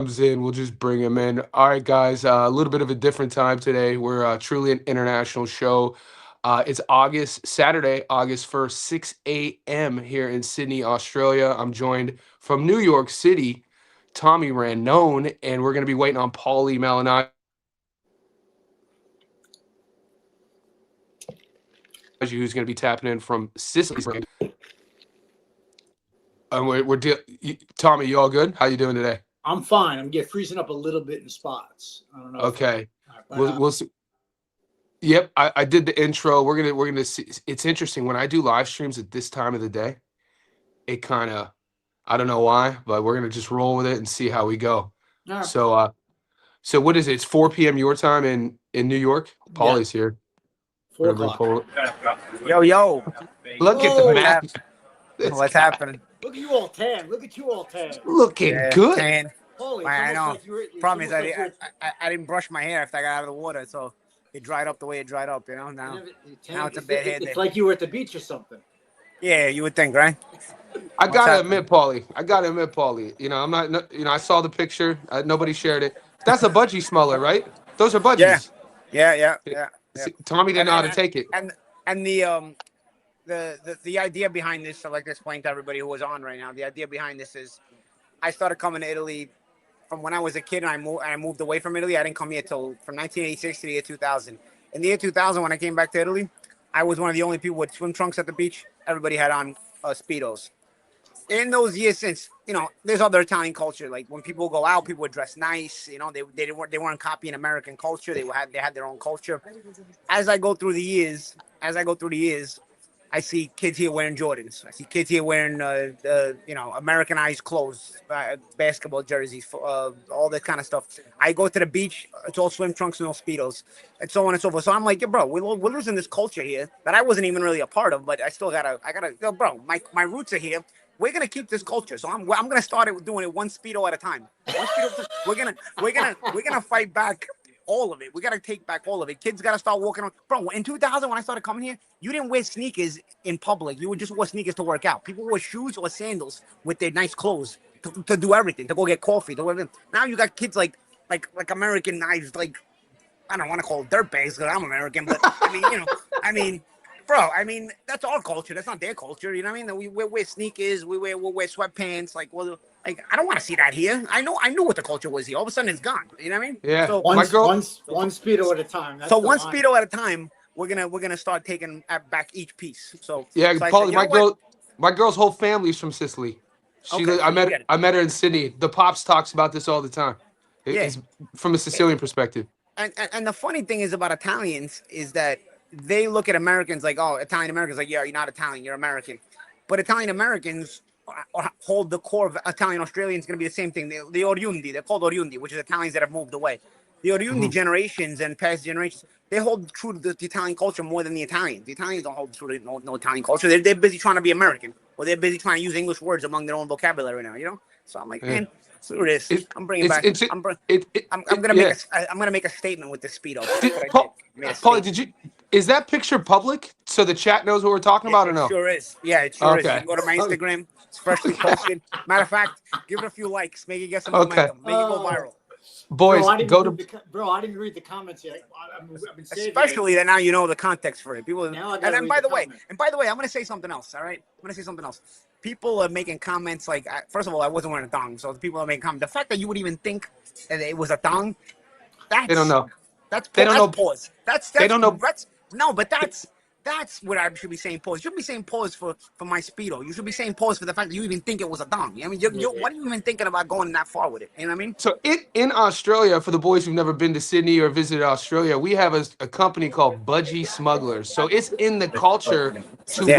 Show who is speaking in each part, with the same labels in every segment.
Speaker 1: comes in, we'll just bring him in. All right, guys, a little bit of a different time today. We're truly an international show. It's Saturday, August 1st, 6 a.m. here in Sydney, Australia. I'm joined from New York City, Tommy Rainone, and we're going to be waiting on Paulie Malignaggi, who's going to be tapping in from Sicily. And Tommy, you all good? How you doing today?
Speaker 2: I'm fine. I'm getting freezing up a little bit in spots. I don't know.
Speaker 1: Okay. We'll see. Yep, I did the intro. We're gonna see. It's interesting when I do live streams at this time of the day. It kind of, I don't know why, but we're gonna just roll with it and see how we go.
Speaker 2: right.
Speaker 1: So what is it? It's 4 p.m. your time in New York. Paulie's here.
Speaker 2: 4 o'clock.
Speaker 3: Yo.
Speaker 1: Look at the map.
Speaker 3: What's happening?
Speaker 2: Look at you all tan. Look at you all tan.
Speaker 1: Looking good.
Speaker 3: Tan.
Speaker 2: Holy,
Speaker 3: I know. Problem is,
Speaker 2: like
Speaker 3: I didn't brush my hair after I got out of the water, so it dried up the way it dried up. You know, now it's a bad hair day.
Speaker 2: It's like you were at the beach or something.
Speaker 3: Yeah, you would think, right?
Speaker 1: I gotta admit, Paulie. You know, I'm not. You know, I saw the picture. Nobody shared it. That's a budgie smeller, right? Those are budgies.
Speaker 3: Yeah.
Speaker 1: See, Tommy didn't know how to take it.
Speaker 3: And the idea behind this, I'd like to explain to everybody who was on right now. The idea behind this is, I started coming to Italy from when I was a kid, and I moved away from Italy. I didn't come here till from 1986 to the year 2000. In the year 2000, when I came back to Italy, I was one of the only people with swim trunks at the beach. Everybody had on Speedos. In those years since, you know, there's other Italian culture. Like when people go out, people would dress nice. You know, they weren't copying American culture. They had their own culture. As I go through the years, I see kids here wearing Jordans. I see kids here wearing, Americanized clothes, basketball jerseys, all that kind of stuff. I go to the beach, it's all swim trunks, no Speedos, and so on and so forth. So I'm like, yeah, bro, we're losing this culture here that I wasn't even really a part of, but I gotta, bro, my roots are here. We're gonna keep this culture, so I'm gonna start it doing it one Speedo at a time. We're gonna fight back all of it. We got to take back all of it. Kids got to start walking on. Bro, in 2000, when I started coming here, you didn't wear sneakers in public. You would just wear sneakers to work out. People wore shoes or sandals with their nice clothes to do everything, to go get coffee, to everything. Now you got kids like Americanized, like, I don't want to call it dirtbags because I'm American, but bro, that's our culture. That's not their culture. You know what I mean? We wear sneakers. We'll wear sweatpants. Like, I don't want to see that here. I knew what the culture was here. All of a sudden, it's gone. You know what I mean?
Speaker 1: Yeah.
Speaker 2: So one Speedo at a time. That's
Speaker 3: one Speedo at a time. We're gonna start taking back each piece. So
Speaker 1: yeah,
Speaker 3: so
Speaker 1: Paulie, my girl's whole family's from Sicily. I met her in Sydney. The pops talks about this all the time. It's from a Sicilian perspective.
Speaker 3: And the funny thing is about Italians is that they look at Americans like, oh, Italian Americans, like, yeah, you're not Italian, you're American. But Italian Americans hold the core of Italian Australians going to be the same thing. The Oriundi, they're called Oriundi, which is Italians that have moved away. The Oriundi generations and past generations, they hold true to the Italian culture more than the Italians. The Italians don't hold true to no Italian culture. They're busy trying to be American, or they're busy trying to use English words among their own vocabulary now, you know? So I'm like, man, screw this. I'm bringing back. I'm gonna make a statement with the Speedo.
Speaker 1: Paulie, is that picture public so the chat knows what we're talking about or no?
Speaker 3: It sure is. Yeah, it sure is. You can go to my Instagram. It's freshly posted. Matter of fact, give it a few likes. Make it get some momentum. Make it go viral.
Speaker 1: Boys,
Speaker 2: I didn't read the comments yet. I've been
Speaker 3: especially that now you know the context for it. People, and by the way, I'm going to say something else. All right, I'm going to say something else. People are making comments like, first of all, I wasn't wearing a thong, so the people are making comments. The fact that you would even think that it was a thong, they don't know. They don't know. Pause. They don't know. That's what I should be saying. Pause. You should be saying pause for my Speedo. You should be saying pause for the fact that you even think it was a thong. I mean, what are you even thinking about going that far with it? You know what I mean?
Speaker 1: So in Australia, for the boys who've never been to Sydney or visited Australia, we have a company called Budgie Smugglers. So it's in the culture to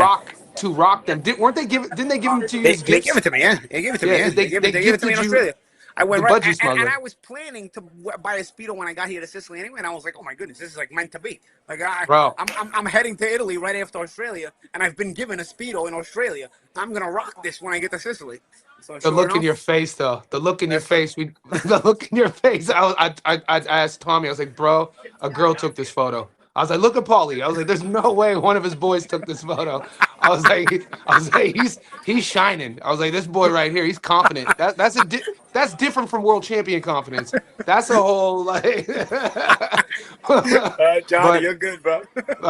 Speaker 1: rock them. Didn't they give them to you? They
Speaker 3: give it to me. Yeah, they give it to me. They give it to me in Australia. I went right, and I was planning to buy a Speedo when I got here to Sicily anyway, and I was like, oh my goodness, this is like meant to be. Like, I'm heading to Italy right after Australia, and I've been given a Speedo in Australia. I'm gonna rock this when I get to Sicily. So
Speaker 1: the look in your face, though. The look in your face. The look in your face. I asked Tommy. I was like, bro, a girl took this photo. I was like, look at Paulie. I was like, there's no way one of his boys took this photo. I was like, he's shining. I was like, this boy right here, he's confident. That's different from world champion confidence. That's a whole like.
Speaker 3: Johnny,
Speaker 1: but
Speaker 3: you're good, bro.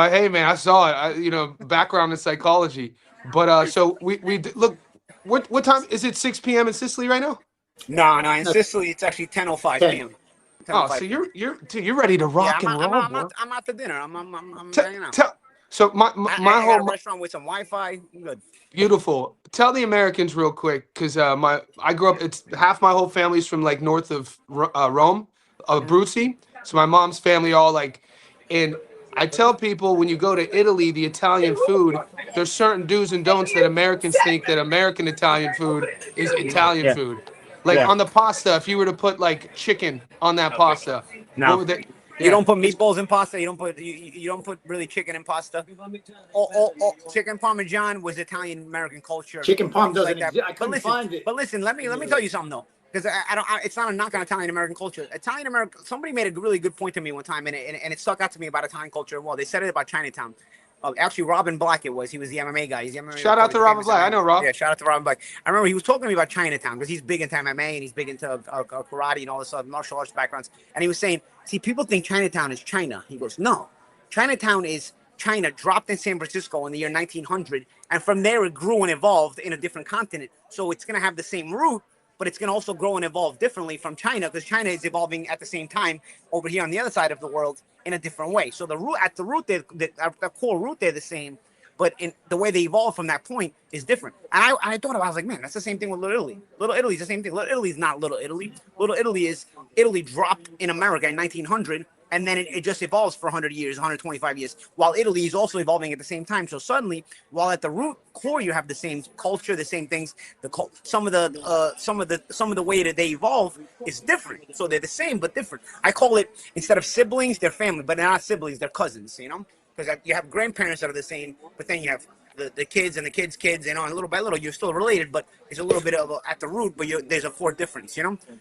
Speaker 1: hey man, I saw it. Background in psychology. But so look. What time is it? 6 p.m. in Sicily right now.
Speaker 3: No, in Sicily it's actually 10:05 p.m.
Speaker 1: Oh,
Speaker 3: 10:05
Speaker 1: so
Speaker 3: p.m.
Speaker 1: you're ready to
Speaker 3: Yeah,
Speaker 1: rock and roll, bro.
Speaker 3: I'm out to dinner. I'm
Speaker 1: Tell,
Speaker 3: hanging out.
Speaker 1: tell, so my
Speaker 3: I got a
Speaker 1: whole
Speaker 3: restaurant with some Wi-Fi. Good.
Speaker 1: beautiful. Tell the Americans real quick, because I grew up. It's half my whole family's from like north of Rome, Abruzzi. So my mom's family all like, and I tell people when you go to Italy, the Italian food, there's certain do's and don'ts that Americans think that American Italian food is Italian
Speaker 3: Yeah.
Speaker 1: food. Like
Speaker 3: Yeah.
Speaker 1: on the pasta, if you were to put like chicken on that pasta, what
Speaker 3: No.
Speaker 1: would they?
Speaker 3: You
Speaker 1: Yeah.
Speaker 3: don't put meatballs in pasta. You don't put really chicken in pasta. Chicken parmesan was Italian American culture.
Speaker 2: Chicken parm
Speaker 3: things
Speaker 2: doesn't
Speaker 3: that.
Speaker 2: exist. I
Speaker 3: But
Speaker 2: couldn't
Speaker 3: listen,
Speaker 2: find it.
Speaker 3: let me tell you something though, because I don't. It's not a knock on Italian American culture. Italian American. Somebody made a really good point to me one time, and it stuck out to me about Italian culture. Well, they said it about Chinatown. Actually, Robin Black it was. He was the MMA guy. He's the MMA.
Speaker 1: Shout out to Robin
Speaker 3: famous
Speaker 1: Black. I
Speaker 3: MMA.
Speaker 1: know Rob.
Speaker 3: Yeah, shout out to Robin Black. I remember he was talking to me about Chinatown because he's big into MMA and he's big into karate and all this other martial arts backgrounds. And he was saying, see, people think Chinatown is China. He goes, no, Chinatown is China dropped in San Francisco in the year 1900, and from there it grew and evolved in a different continent. So it's going to have the same root, but it's going to also grow and evolve differently from China because China is evolving at the same time over here on the other side of the world in a different way. So the core root, they're the same, but in the way they evolve from that point is different. And I thought about it, I was like, man, that's the same thing with Little Italy. Little Italy is the same thing. Little Italy is not Little Italy. Little Italy is Italy dropped in America in 1900, and then it just evolves for 100 years, 125 years, while Italy is also evolving at the same time. So suddenly, while at the root core you have the same culture, the same things, some of the way that they evolve is different. So they're the same but different. I call it, instead of siblings, they're family, but they're not siblings, they're cousins. Because you have grandparents that are the same, but then you have the kids and the kids' kids, and little by little you're still related, but it's a little bit of at the root, but there's a core difference,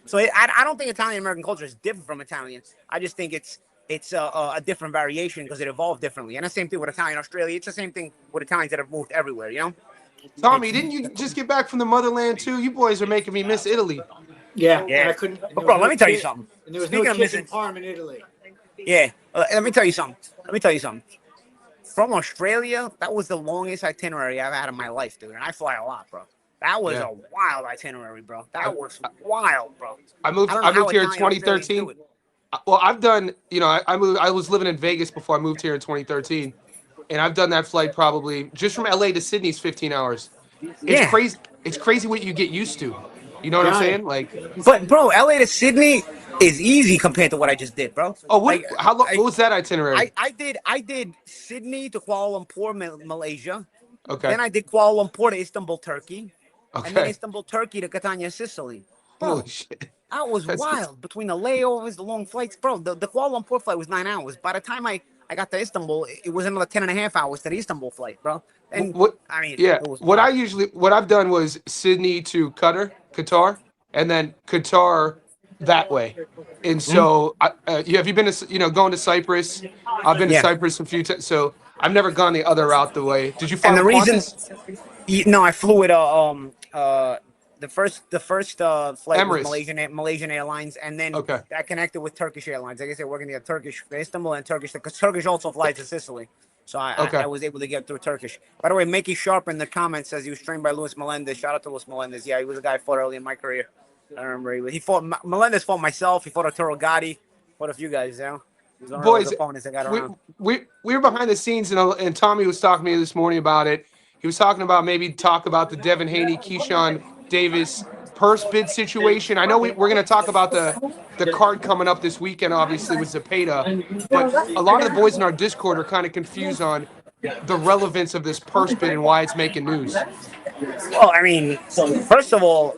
Speaker 3: So I don't think Italian American culture is different from Italian. I just think it's a different variation because it evolved differently. And the same thing with Italian Australia. It's the same thing with Italians that have moved everywhere,
Speaker 1: Tommy, didn't you just get back from the motherland too? You boys are making me miss Italy.
Speaker 2: Yeah.
Speaker 3: Yeah.
Speaker 2: And I couldn't.
Speaker 3: But bro, let me tell you something.
Speaker 2: And there was
Speaker 3: Speaking
Speaker 2: no
Speaker 3: of
Speaker 2: chicken
Speaker 3: missing,
Speaker 2: parm in Italy.
Speaker 3: yeah, let me tell you something. From Australia, that was the longest itinerary I've had in my life, dude. And I fly a lot, bro. That was a wild itinerary, bro. That was wild, bro.
Speaker 1: I moved here in 2013. Well, I've done, I was living in Vegas before I moved here in 2013. And I've done that flight probably just from LA to Sydney's 15 hours. It's crazy. It's crazy what you get used to. You know what I'm saying? Like,
Speaker 3: but bro, LA to Sydney is easy compared to what I just did, bro.
Speaker 1: How long? What was that itinerary?
Speaker 3: I did Sydney to Kuala Lumpur, Malaysia.
Speaker 1: Okay.
Speaker 3: Then I did Kuala Lumpur to Istanbul, Turkey.
Speaker 1: Okay.
Speaker 3: And then Istanbul, Turkey to Catania, Sicily. Bro,
Speaker 1: holy shit.
Speaker 3: That was wild. Between the layovers, the long flights, bro. The Kuala Lumpur flight was 9 hours. By the time I got to Istanbul, it was another 10 and a half hours to the Istanbul flight, bro. And
Speaker 1: what
Speaker 3: what
Speaker 1: I've done was Sydney to Qatar, and then Qatar that way. And so, have you been to going to Cyprus? I've been to Cyprus a few times, so I've never gone the other route the way. Did you fly?
Speaker 3: And the reason,
Speaker 1: Qantas?
Speaker 3: no, I flew with the first flight was
Speaker 1: Emirates.
Speaker 3: Malaysian Airlines, and then I connected with Turkish Airlines. Like I said, working at Turkish Istanbul and Turkish, because Turkish also flies to Sicily. So I was able to get through Turkish. By the way, Mickey Sharp in the comments says he was trained by Luis Melendez. Shout out to Luis Melendez. Yeah, he was a guy I fought early in my career. I remember Melendez fought myself. He fought Arturo Gatti. Fought a few guys, He's one of those opponents that got around.
Speaker 1: We were behind the scenes, and Tommy was talking to me this morning about it. He was talking about talk about the Devin Haney, Keyshawn Davis purse bid situation. I know we're going to talk about the card coming up this weekend, obviously, with Zepeda. But a lot of the boys in our Discord are kind of confused on the relevance of this purse bid and why it's making news.
Speaker 3: Well, I mean, first of all,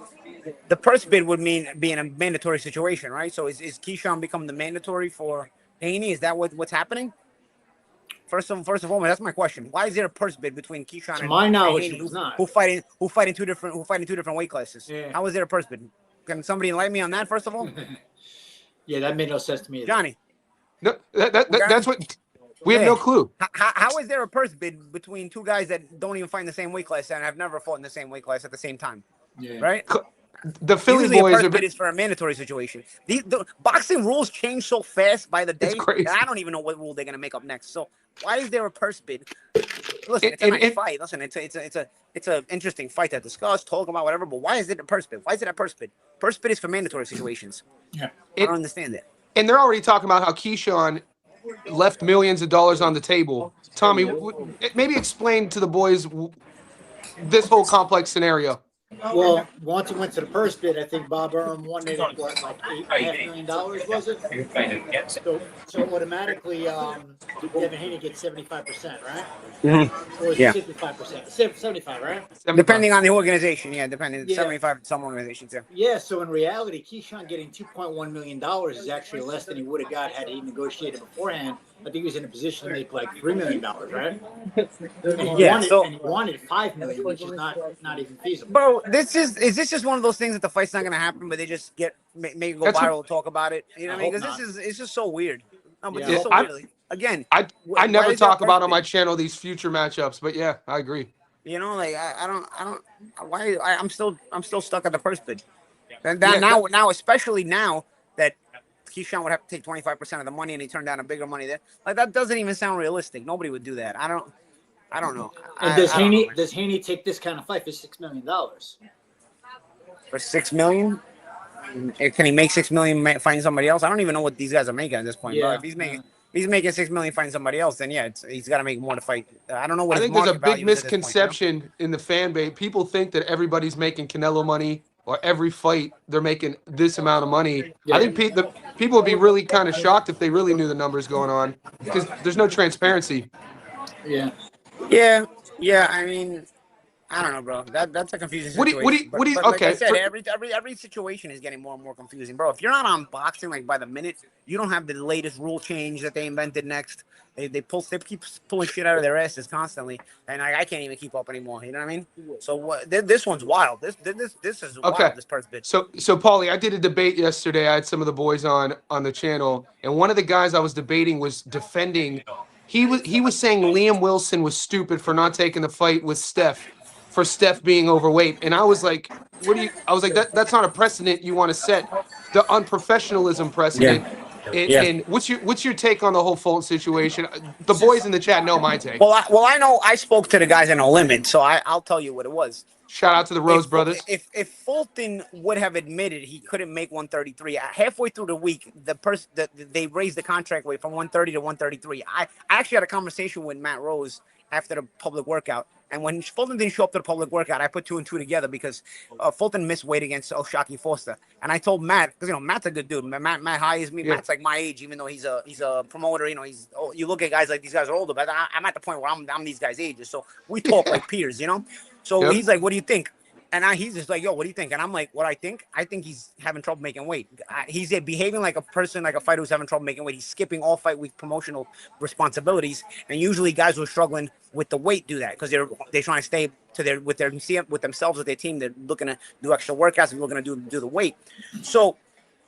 Speaker 3: the purse bid would mean being a mandatory situation, right? So is Keyshawn become the mandatory for Haney? Is that what's happening? First of all, that's my question. Why is there a purse bid between Keyshawn and
Speaker 2: my knowledge,
Speaker 3: Haney,
Speaker 2: it's not.
Speaker 3: who fight in two different weight classes? Yeah. How is there a purse bid? Can somebody enlighten me on that first of all?
Speaker 2: Yeah, that made no sense to me.
Speaker 3: Johnny.
Speaker 1: No, that's what We have no clue.
Speaker 3: How is there a purse bid between two guys that don't even fight in the same weight class and have never fought in the same weight class at the same time?
Speaker 2: Yeah.
Speaker 3: Right?
Speaker 1: The Philly
Speaker 3: Usually a
Speaker 1: boys
Speaker 3: purse
Speaker 1: are.
Speaker 3: bid is for a mandatory situation. The boxing rules change so fast by the
Speaker 1: It's
Speaker 3: day
Speaker 1: crazy.
Speaker 3: that I don't even know what rule they're gonna make up next. So why is there a purse bid? Listen,
Speaker 1: And,
Speaker 3: it's a nice
Speaker 1: and,
Speaker 3: fight. Listen, it's a interesting fight to discuss, talk about, whatever. But why is it a purse bid? Why is it a purse bid? Purse bid is for mandatory situations.
Speaker 2: Yeah.
Speaker 3: I don't understand that.
Speaker 1: and they're already talking about how Keyshawn left millions of dollars on the table. Tommy, maybe explain to the boys this whole complex scenario.
Speaker 2: Well, once it went to the purse bid, I think Bob Arum won it at what, like $8.5 million, was it? So automatically, Devin Haney gets 75%, right? Or is
Speaker 3: Yeah.
Speaker 2: it 65%? 75, right?
Speaker 1: 75.
Speaker 3: Depending on the organization, yeah, depending.
Speaker 2: Yeah.
Speaker 3: 75 some organizations, yeah.
Speaker 2: Yeah. So in reality, Keyshawn getting $2.1 million is actually less than he would have got had he negotiated beforehand. I think he was in a position to make like $3 million, right? And he
Speaker 3: Yeah,
Speaker 2: wanted,
Speaker 3: so-
Speaker 2: and he wanted $5 million, which is not even feasible.
Speaker 3: Bro, is this just one of those things that the fight's not gonna happen, but they just make it go
Speaker 1: That's what-
Speaker 3: viral, talk about it? You know what I mean?
Speaker 2: hope
Speaker 3: Because
Speaker 2: not.
Speaker 3: it's just so weird. No, but
Speaker 2: Yeah,
Speaker 3: this is so
Speaker 1: I-
Speaker 3: weird. Like, again,
Speaker 1: I
Speaker 3: why
Speaker 1: never
Speaker 3: is there a
Speaker 1: talk about
Speaker 3: purse
Speaker 1: on my
Speaker 3: bid?
Speaker 1: channel these future matchups, but yeah, I agree.
Speaker 3: You know, like I don't. Why I'm still stuck at the purse bid. And
Speaker 1: Yeah,
Speaker 3: now, especially now that Keyshawn would have to take 25% of the money and he turned down a bigger money there. Like that doesn't even sound realistic. Nobody would do that. I don't know.
Speaker 2: And does
Speaker 3: I don't know,
Speaker 2: Haney
Speaker 3: man.
Speaker 2: take this kind of fight for $6 million?
Speaker 3: For $6 million? Can he make $6 million find somebody else? I don't even know what these guys are making at this point.
Speaker 2: Yeah,
Speaker 3: But if he's making $6 million find somebody else, then yeah, he's got to make more to fight. I don't know what
Speaker 1: I
Speaker 3: his
Speaker 1: think there's a
Speaker 3: market
Speaker 1: big
Speaker 3: value is at this point.
Speaker 1: misconception in the fan base. People think that everybody's making Canelo money or every fight they're making this amount of money.
Speaker 2: Yeah.
Speaker 1: I think people would be really kind of shocked if they really knew the numbers going on because there's no transparency.
Speaker 2: Yeah.
Speaker 3: Yeah. I mean, I don't know, bro. That's a confusing
Speaker 1: What do
Speaker 3: situation.
Speaker 1: you,
Speaker 3: But like I
Speaker 1: okay,
Speaker 3: said, every situation is getting more and more confusing, bro. If you're not on boxing like by the minute, you don't have the latest rule change that they invented next. They keep pulling shit out of their asses constantly, and I can't even keep up anymore. You know what I mean? So this one's wild. This is
Speaker 1: okay.
Speaker 3: wild. This purse bid.
Speaker 1: So Paulie, I did a debate yesterday. I had some of the boys on the channel, and one of the guys I was debating was defending. He was saying Liam Wilson was stupid for not taking the fight with Steph, for Steph being overweight, and I was like, I was like, that's not a precedent you want to set, the unprofessionalism precedent. And what's your take on the whole Fulton situation? The boys in the chat know my take.
Speaker 3: Well, I know I spoke to the guys in No Limit, so I'll tell you what it was.
Speaker 1: Shout out to the Rose brothers.
Speaker 3: If Fulton would have admitted he couldn't make 133 halfway through the week, they raised the contract weight from 130 to 133. I actually had a conversation with Matt Rose after the public workout, and when Fulton didn't show up to the public workout, I put 2 and 2 together because Fulton missed weight against O'Shaquie Foster, and I told Matt, because Matt's a good dude. Matt hires me. Yeah. Matt's like my age, even though he's a promoter. You look at guys like these guys are older, but I'm at the point where I'm these guys' ages, so we talk like peers, So he's like, "What do you think?" And he's just like, "Yo, what do you think?" And I'm like, "What I think? I think he's having trouble making weight. He's behaving like a person, like a fighter who's having trouble making weight. He's skipping all fight week promotional responsibilities. And usually, guys who are struggling with the weight do that because they're trying to stay to with themselves, with their team. They're looking to do extra workouts and looking to do the weight. So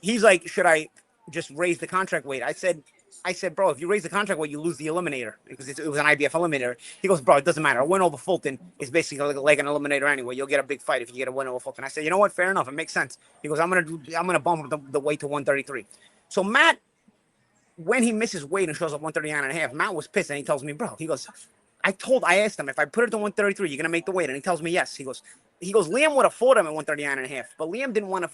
Speaker 3: he's like, "Should I just raise the contract weight?" I said, bro, if you raise the contract weight, you lose the eliminator because it was an IBF eliminator. He goes, bro, it doesn't matter. A win over Fulton is basically like an eliminator anyway. You'll get a big fight if you get a win over Fulton. I said, you know what? Fair enough. It makes sense. He goes, I'm gonna bump the weight to 133. So Matt, when he misses weight and shows up 139.5, Matt was pissed and he tells me, bro, he goes, I asked him if I put it to 133, you're gonna make the weight, and he tells me yes. He goes, Liam would have fought him at 139.5, but Liam didn't want to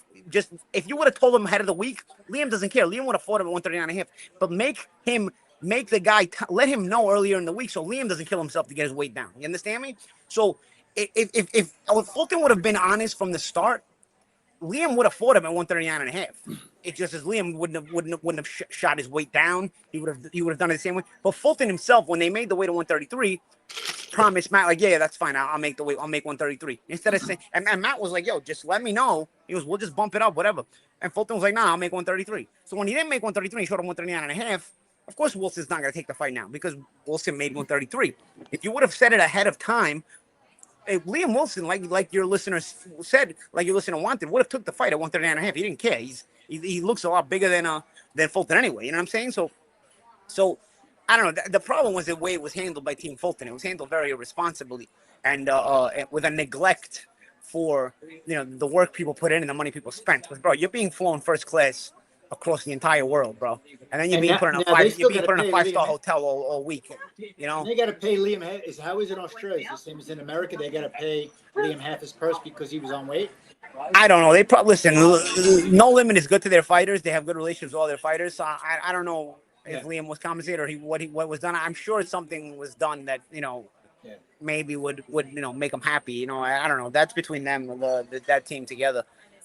Speaker 3: if you would have told him ahead of the week, Liam doesn't care. Liam would have fought him at 139.5, but make the guy, let him know earlier in the week so Liam doesn't kill himself to get his weight down. You understand me? So if Fulton would have been honest from the start, Liam would have fought him at 139.5. It's just as Liam wouldn't have shot his weight down. He would have done it the same way. But Fulton himself, when they made the weight to 133, promised Matt, like, yeah, that's fine. I'll make the weight. I'll make 133. Instead of saying, and Matt was like, yo, just let me know. He goes, we'll just bump it up, whatever. And Fulton was like, nah, I'll make 133. So when he didn't make 133, he showed him 139.5. Of course, Wilson's not going to take the fight now because Wilson made 133. If you would have said it ahead of time, Liam Wilson, like your listeners said, like your listener wanted, would have took the fight at 139.5. He didn't care. He looks a lot bigger than Fulton anyway. You know what I'm saying? So I don't know. The problem was the way it was handled by Team Fulton. It was handled very irresponsibly and with a neglect for the work people put in and the money people spent. Because bro, you're being flown first class across the entire world, bro, and then you're
Speaker 2: And
Speaker 3: being put in a
Speaker 2: now they
Speaker 3: you're
Speaker 2: still
Speaker 3: being
Speaker 2: got
Speaker 3: put
Speaker 2: to
Speaker 3: in a
Speaker 2: pay
Speaker 3: 5-star
Speaker 2: Liam.
Speaker 3: hotel all week.
Speaker 2: And they got to pay Liam. How is it in Australia? It's the same as in America. They got to pay Liam half his purse because he was on weight.
Speaker 3: I don't know. They probably listen. No Limit is good to their fighters. They have good relations with all their fighters. So I don't know if Liam was compensated or what was done. I'm sure something was done that maybe would make them happy. I don't know. That's between them, that team together.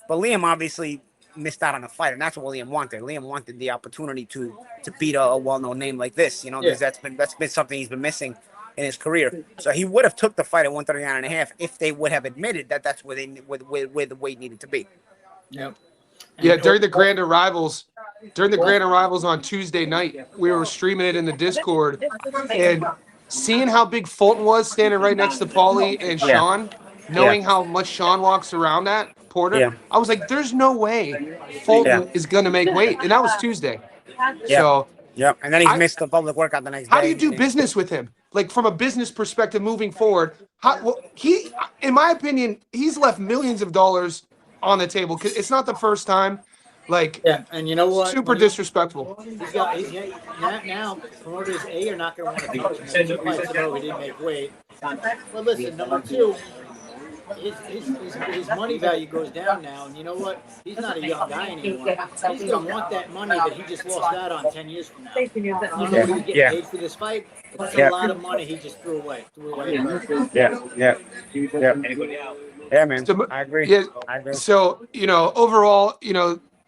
Speaker 3: But Liam obviously missed out on a fight, and that's what Liam wanted. Liam wanted the opportunity to beat a well-known name like this. Because that's been something he's been missing in his career. So he would have took the fight at 139.5 if they would have admitted that that's where the weight needed to be.
Speaker 2: Yep.
Speaker 1: Yeah, during the grand arrivals on Tuesday night, we were streaming it in the Discord, and seeing how big Fulton was standing right next to Paulie and Sean, knowing how much Sean walks around that Porter, I was like, "There's no way Fulton is gonna make weight," and that was Tuesday. So,
Speaker 3: and then he's missed the public workout the next day.
Speaker 1: How do you do business with him? Like from a business perspective, moving forward, in my opinion, he's left millions of dollars on the table. It's not the first time.
Speaker 2: And you know what?
Speaker 1: Super disrespectful.
Speaker 2: Now promoters are not going to want to touch him. 2 fights in a row, he didn't make weight. But listen, number two, his money value goes down now, and you know what? He's not a young guy anymore. He's going to want that money that he just lost out on 10 years from now. You know what he was getting paid for this fight? It's a lot of money he just threw away.
Speaker 3: Yeah, man.
Speaker 1: So,
Speaker 3: I agree.
Speaker 1: Yeah, so, overall,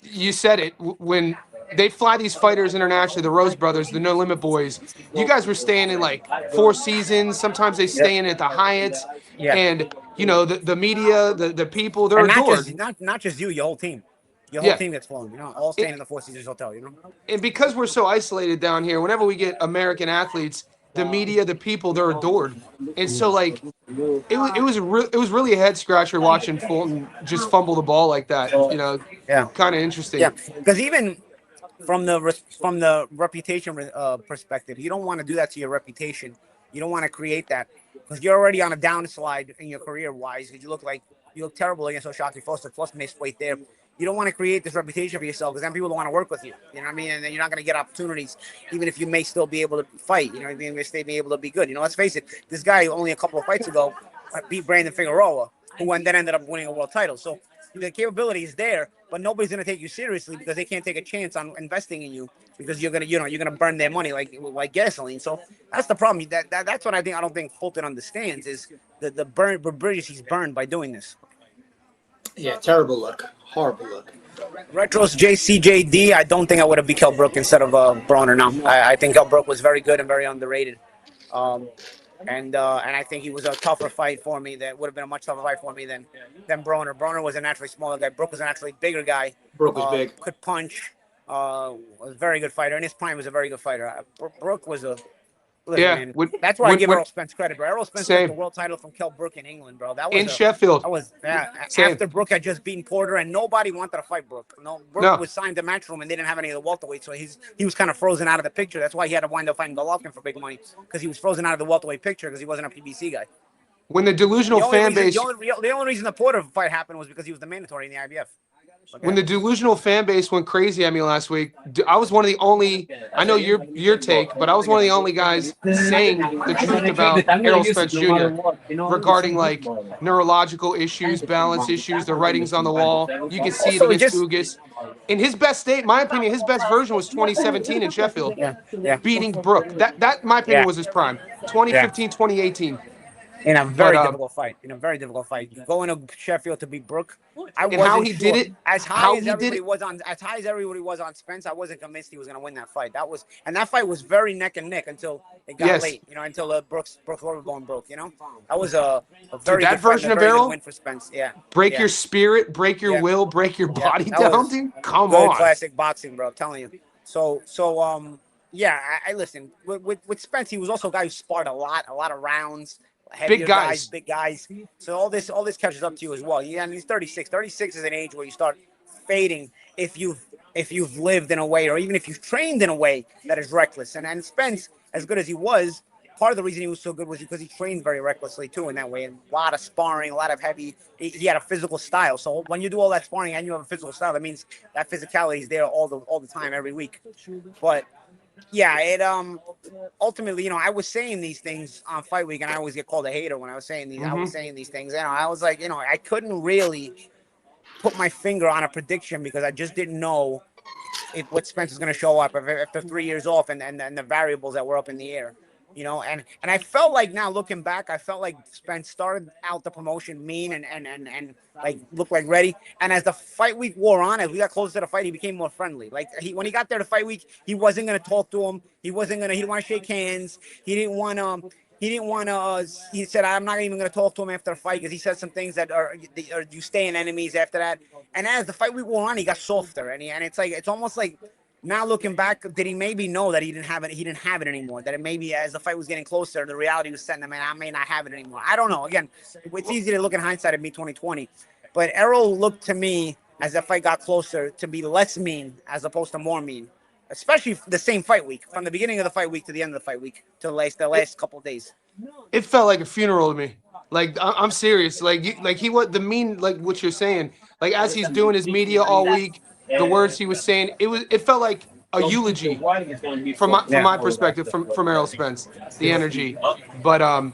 Speaker 1: you said it. When they fly these fighters internationally, the Rose Brothers, the No Limit Boys, you guys were staying in like 4 Seasons. Sometimes they stay in at the Hyatts. And, the media, the people, they're adored.
Speaker 3: Not just you, your whole team. Your whole team gets flown, all staying in the Four Seasons Hotel,
Speaker 1: And because we're so isolated down here, whenever we get American athletes, the media, the people, they're adored. And so, like, it was really a head scratcher watching Fulton just fumble the ball like that. Kind of interesting.
Speaker 3: Yeah, because even from the reputation perspective, you don't want to do that to your reputation. You don't want to create that because you're already on a downslide in your career wise. Because you look terrible against O'Shaquie Foster, plus missed weight there. You don't want to create this reputation for yourself because then people don't want to work with you. You know what I mean? And then you're not going to get opportunities, even if you may still be able to fight. You know what I mean? May still be able to be good. Let's face it. This guy only a couple of fights ago beat Brandon Figueroa, who then ended up winning a world title. So the capability is there, but nobody's going to take you seriously because they can't take a chance on investing in you because you're gonna burn their money like gasoline. So that's the problem. That's what I don't think Fulton understands is the bridges he's burned by doing this.
Speaker 2: Yeah, terrible look. Horrible look.
Speaker 3: Retros JCJD, I don't think I would have beat Kell Brook instead of Broner now. I think Kell Brook was very good and very underrated. And I think he was a tougher fight for me. That would have been a much tougher fight for me than Broner. Broner was a naturally smaller guy. Brook was a naturally bigger guy.
Speaker 2: Brook was big.
Speaker 3: Could punch. Was a very good fighter. In his prime, was a very good fighter. Brook was a... Listen, man, that's why I give Errol Spence credit, bro. Errol Spence took the world title from Kell Brook in England, bro. That was
Speaker 1: in Sheffield.
Speaker 3: That was after Brook had just beaten Porter, and nobody wanted to fight Brook. Brook was signed to Matchroom, and they didn't have any of the welterweight, so he was kind of frozen out of the picture. That's why he had to wind up fighting Golovkin for big money because he was frozen out of the welterweight picture because he wasn't a PBC guy.
Speaker 1: When the delusional fan base,
Speaker 3: the only reason the Porter fight happened was because he was the mandatory in the IBF.
Speaker 1: When the delusional fan base went crazy at me last week, I was one of the only. I know your take, but I was one of the only guys saying the truth about Errol Spence Jr. regarding like neurological issues, balance issues, the writings on the wall. You can see it against Ugas. In his best state, my opinion, his best version was 2017 in Sheffield, beating Brook. That, my opinion, was his prime. 2015, 2018.
Speaker 3: In a very difficult fight. Going to Sheffield to beat Brook. As high as everybody was on Spence, I wasn't convinced he was going to win that fight. That fight was very neck and neck until it got late. Until Brook's lower bone broke. That was a very good
Speaker 1: version of Errol
Speaker 3: win for Spence. Yeah.
Speaker 1: Break your spirit, break your will, break your body down, dude. Come on.
Speaker 3: Classic boxing, bro. I'm telling you. So I listen. With Spence, he was also a guy who sparred a lot of rounds. Big guys. So all this catches up to you as well. Yeah, and he's 36. 36 is an age where you start fading if if you've lived in a way, or even if you've trained in a way that is reckless. And Spence, as good as he was, part of the reason he was so good was because he trained very recklessly too in that way. And a lot of sparring, a lot of heavy. He had a physical style. So when you do all that sparring and you have a physical style, that means that physicality is there all the time, every week. But yeah, it ultimately, I was saying these things on fight week, and I always get called a hater when I was saying these. I was saying these things. I was like, I couldn't really put my finger on a prediction because I just didn't know what Spence is going to show up after 3 years off, and the variables that were up in the air. And I felt like, now looking back, I felt like Spence started out the promotion mean and like looked like ready. And as the fight week wore on, as we got closer to the fight, he became more friendly. Like when he got there to fight week, he wasn't gonna talk to him. He didn't want to shake hands. He didn't want he said, I'm not even going to talk to him after the fight, because he said some things that are you stay in enemies after that. And as the fight week wore on, he got softer, and it's almost like, now looking back, did he maybe know that he didn't have it anymore? That it maybe, as the fight was getting closer, the reality was setting him, and I may not have it anymore. I don't know. Again, it's easy to look in hindsight at me 2020, but Errol looked to me, as the fight got closer, to be less mean as opposed to more mean, especially the same fight week, from the beginning of the fight week to the end of the fight week, to the last couple of days.
Speaker 1: It felt like a funeral to me. Like I'm serious. Like he was the mean, like what you're saying. Like as he's doing his media all week, the words he was saying, it felt like a eulogy from my perspective, from Errol Spence, the energy. But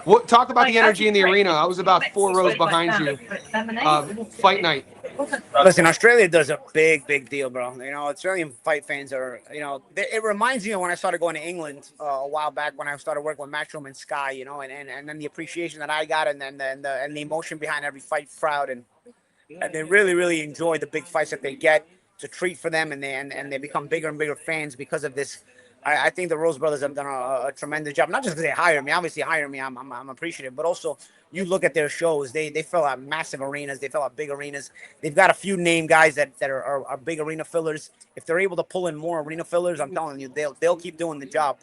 Speaker 1: what talk about the energy in the arena? I was about 4 rows behind you. Fight night.
Speaker 3: Listen, Australia does a big deal, bro. Australian fight fans are, it reminds me of when I started going to England a while back, when I started working with Matchroom and Sky, and then the appreciation that I got, and then the emotion behind every fight crowd, and they really enjoy the big fights that they get. It's a treat for them, and they become bigger and bigger fans because of this. I think the Rose Brothers have done a tremendous job. Not just because they hire me, obviously hire me, I'm appreciative, but also you look at their shows, they fill out massive arenas, they fill out big arenas. They've got a few name guys that are big arena fillers. If they're able to pull in more arena fillers, I'm telling you, they'll keep doing the job.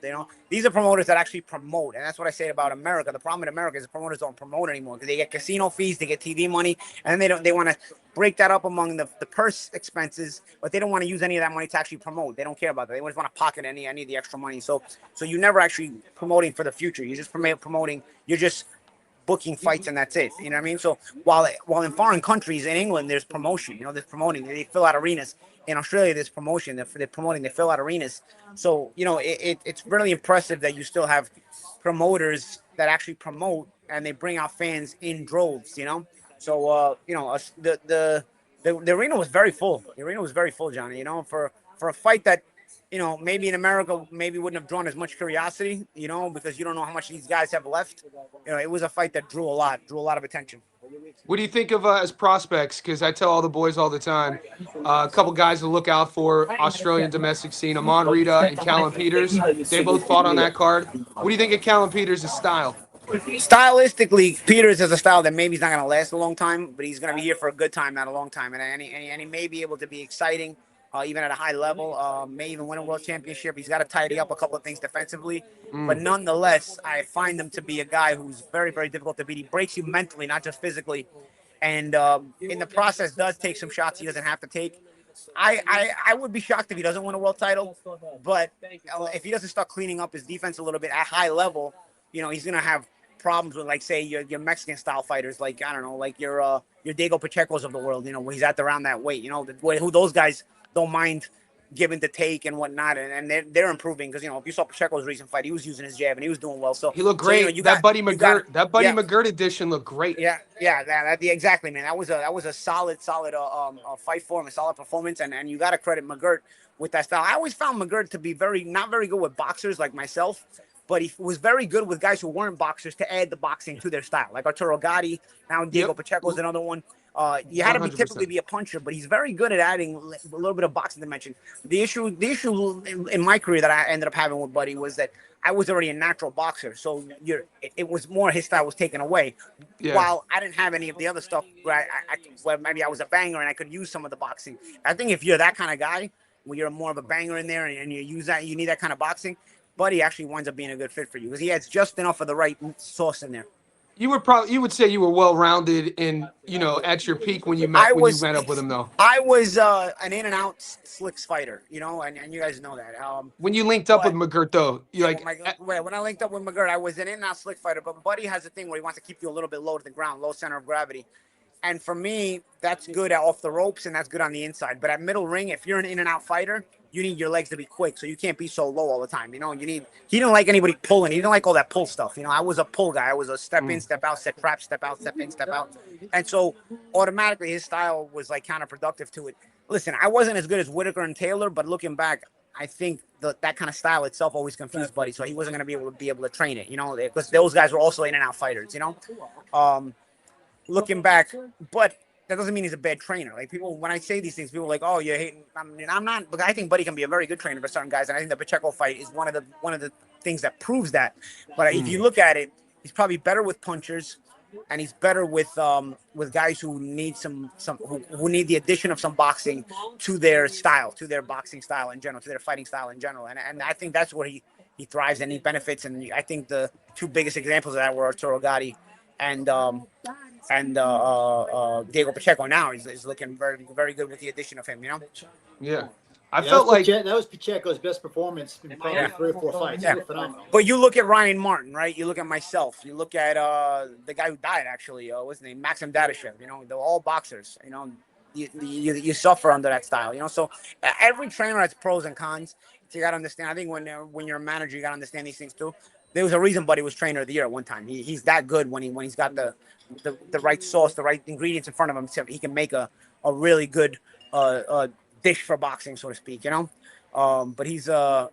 Speaker 3: These are promoters that actually promote, and that's what I say about America. The problem in America is the promoters don't promote anymore, because they get casino fees, they get TV money, and then they want to break that up among the purse expenses, but they don't want to use any of that money to actually promote. They don't care about that. They just want to pocket any of the extra money. So you're never actually promoting for the future. You're just promoting. You're just booking fights, and that's it. You know what I mean? So while in foreign countries, in England, there's promotion. There's promoting. They fill out arenas. In Australia, there's promotion. They're promoting. They fill out arenas. So it's really impressive that you still have promoters that actually promote, and they bring out fans in droves. So the arena was very full. The arena was very full, Johnny. For a fight that, maybe in America maybe wouldn't have drawn as much curiosity, because you don't know how much these guys have left. It was a fight that drew a lot of attention.
Speaker 1: What do you think of as prospects? Because I tell all the boys all the time, a couple guys to look out for Australian domestic scene: Amon Rita and Callum Peters. They both fought on that card. What do you think of Callum Peters' style?
Speaker 3: Stylistically, Peters has a style that maybe he's not going to last a long time, but he's going to be here for a good time, not a long time, and he may be able to be exciting. Even at a high level, may even win a world championship. He's got to tidy up a couple of things defensively. But nonetheless, I find him to be a guy who's very, very difficult to beat. He breaks you mentally, not just physically. And in the process, does take some shots he doesn't have to take. I would be shocked if he doesn't win a world title. But if he doesn't start cleaning up his defense a little bit at high level, he's going to have problems with, like, say, your Mexican style fighters, like, I don't know, like your Diego Pacheco's of the world, where he's at around that weight, who those guys don't mind giving to take and whatnot, and they're improving, because if you saw Pacheco's recent fight, he was using his jab and he was doing well. So
Speaker 1: he looked great. Buddy McGirt edition looked great.
Speaker 3: Yeah, exactly, man. That was a solid fight for him, a solid performance, and you got to credit McGirt with that style. I always found McGirt to be not very good with boxers like myself, but he was very good with guys who weren't boxers to add the boxing to their style, like Arturo Gotti. Now Diego Pacheco is another one. You had to typically be a puncher, but he's very good at adding a little bit of boxing dimension. The issue in my career that I ended up having with Buddy was that I was already a natural boxer, so it was more his style was taken away. Yeah. While I didn't have any of the other stuff where maybe I was a banger and I could use some of the boxing. I think if you're that kind of guy, where you're more of a banger in there and you use that, you need that kind of boxing, Buddy actually winds up being a good fit for you, because he has just enough of the right sauce in there.
Speaker 1: you would say you were well rounded and at your peak when you
Speaker 3: I
Speaker 1: met up with
Speaker 3: was
Speaker 1: him though.
Speaker 3: I was an in and out slicks fighter, and you guys know that.
Speaker 1: When you linked up with
Speaker 3: But
Speaker 1: McGirt though, you
Speaker 3: yeah,
Speaker 1: like
Speaker 3: when I linked up with McGirt, I was an in and out slick fighter. But Buddy has a thing where he wants to keep you a little bit low to the ground, low center of gravity. And for me, that's good off the ropes and that's good on the inside. But at middle ring, if you're an in and out fighter, you need your legs to be quick, so you can't be so low all the time. He didn't like anybody pulling. He didn't like all that pull stuff. I was a pull guy. I was a step in, step out, step trap, step out, step in, step out. And so automatically his style was like counterproductive to it. Listen, I wasn't as good as Whitaker and Taylor, but looking back, I think that kind of style itself always confused Buddy, so he wasn't going to be able to train it, because those guys were also in and out fighters, looking back, but that doesn't mean he's a bad trainer. Like people, when I say these things, people are like, "Oh, you're hating." I mean, I'm not. But I think Buddy can be a very good trainer for certain guys, and I think the Pacheco fight is one of the things that proves that. But if you look at it, he's probably better with punchers, and he's better with guys who need who need the addition of some boxing to their style, to their boxing style in general, to their fighting style in general. And I think that's where he thrives and he benefits. And I think the two biggest examples of that were Arturo Gatti and Diego Pacheco. Now is looking very, very good with the addition of him.
Speaker 1: yeah. I
Speaker 2: Yeah,
Speaker 1: felt like
Speaker 2: that was Pacheco's best performance in probably 3 or 4 fights.
Speaker 3: Yeah.
Speaker 2: Phenomenal.
Speaker 3: But you look at Ryan Martin, right? You look at myself. You look at the guy who died actually. What's his name? Maxim Dadashev. They're all boxers. You suffer under that style. So every trainer has pros and cons. So you got to understand. I think when you're a manager, you got to understand these things too. There was a reason Buddy was trainer of the year at one time. He's that good when he's got the right sauce, the right ingredients in front of him, so he can make a really good dish for boxing, so to speak. But he's but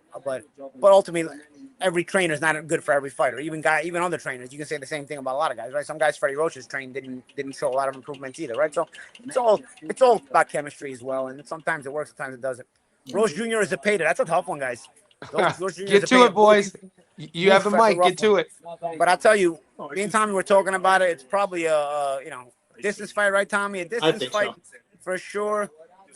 Speaker 3: ultimately every trainer is not good for every fighter. Even other trainers, you can say the same thing about a lot of guys, right? Some guys Freddie Roach's trained didn't show a lot of improvements either, right? So it's all about chemistry as well, and sometimes it works, sometimes it doesn't. Roach Jr. is a Zepeda. That's a tough one, guys. Roach Jr.
Speaker 1: get to it, boys. You have the mic. Get to it.
Speaker 3: But I'll tell you, me and Tommy were talking about it. It's probably a distance fight, right, Tommy? A distance fight for sure.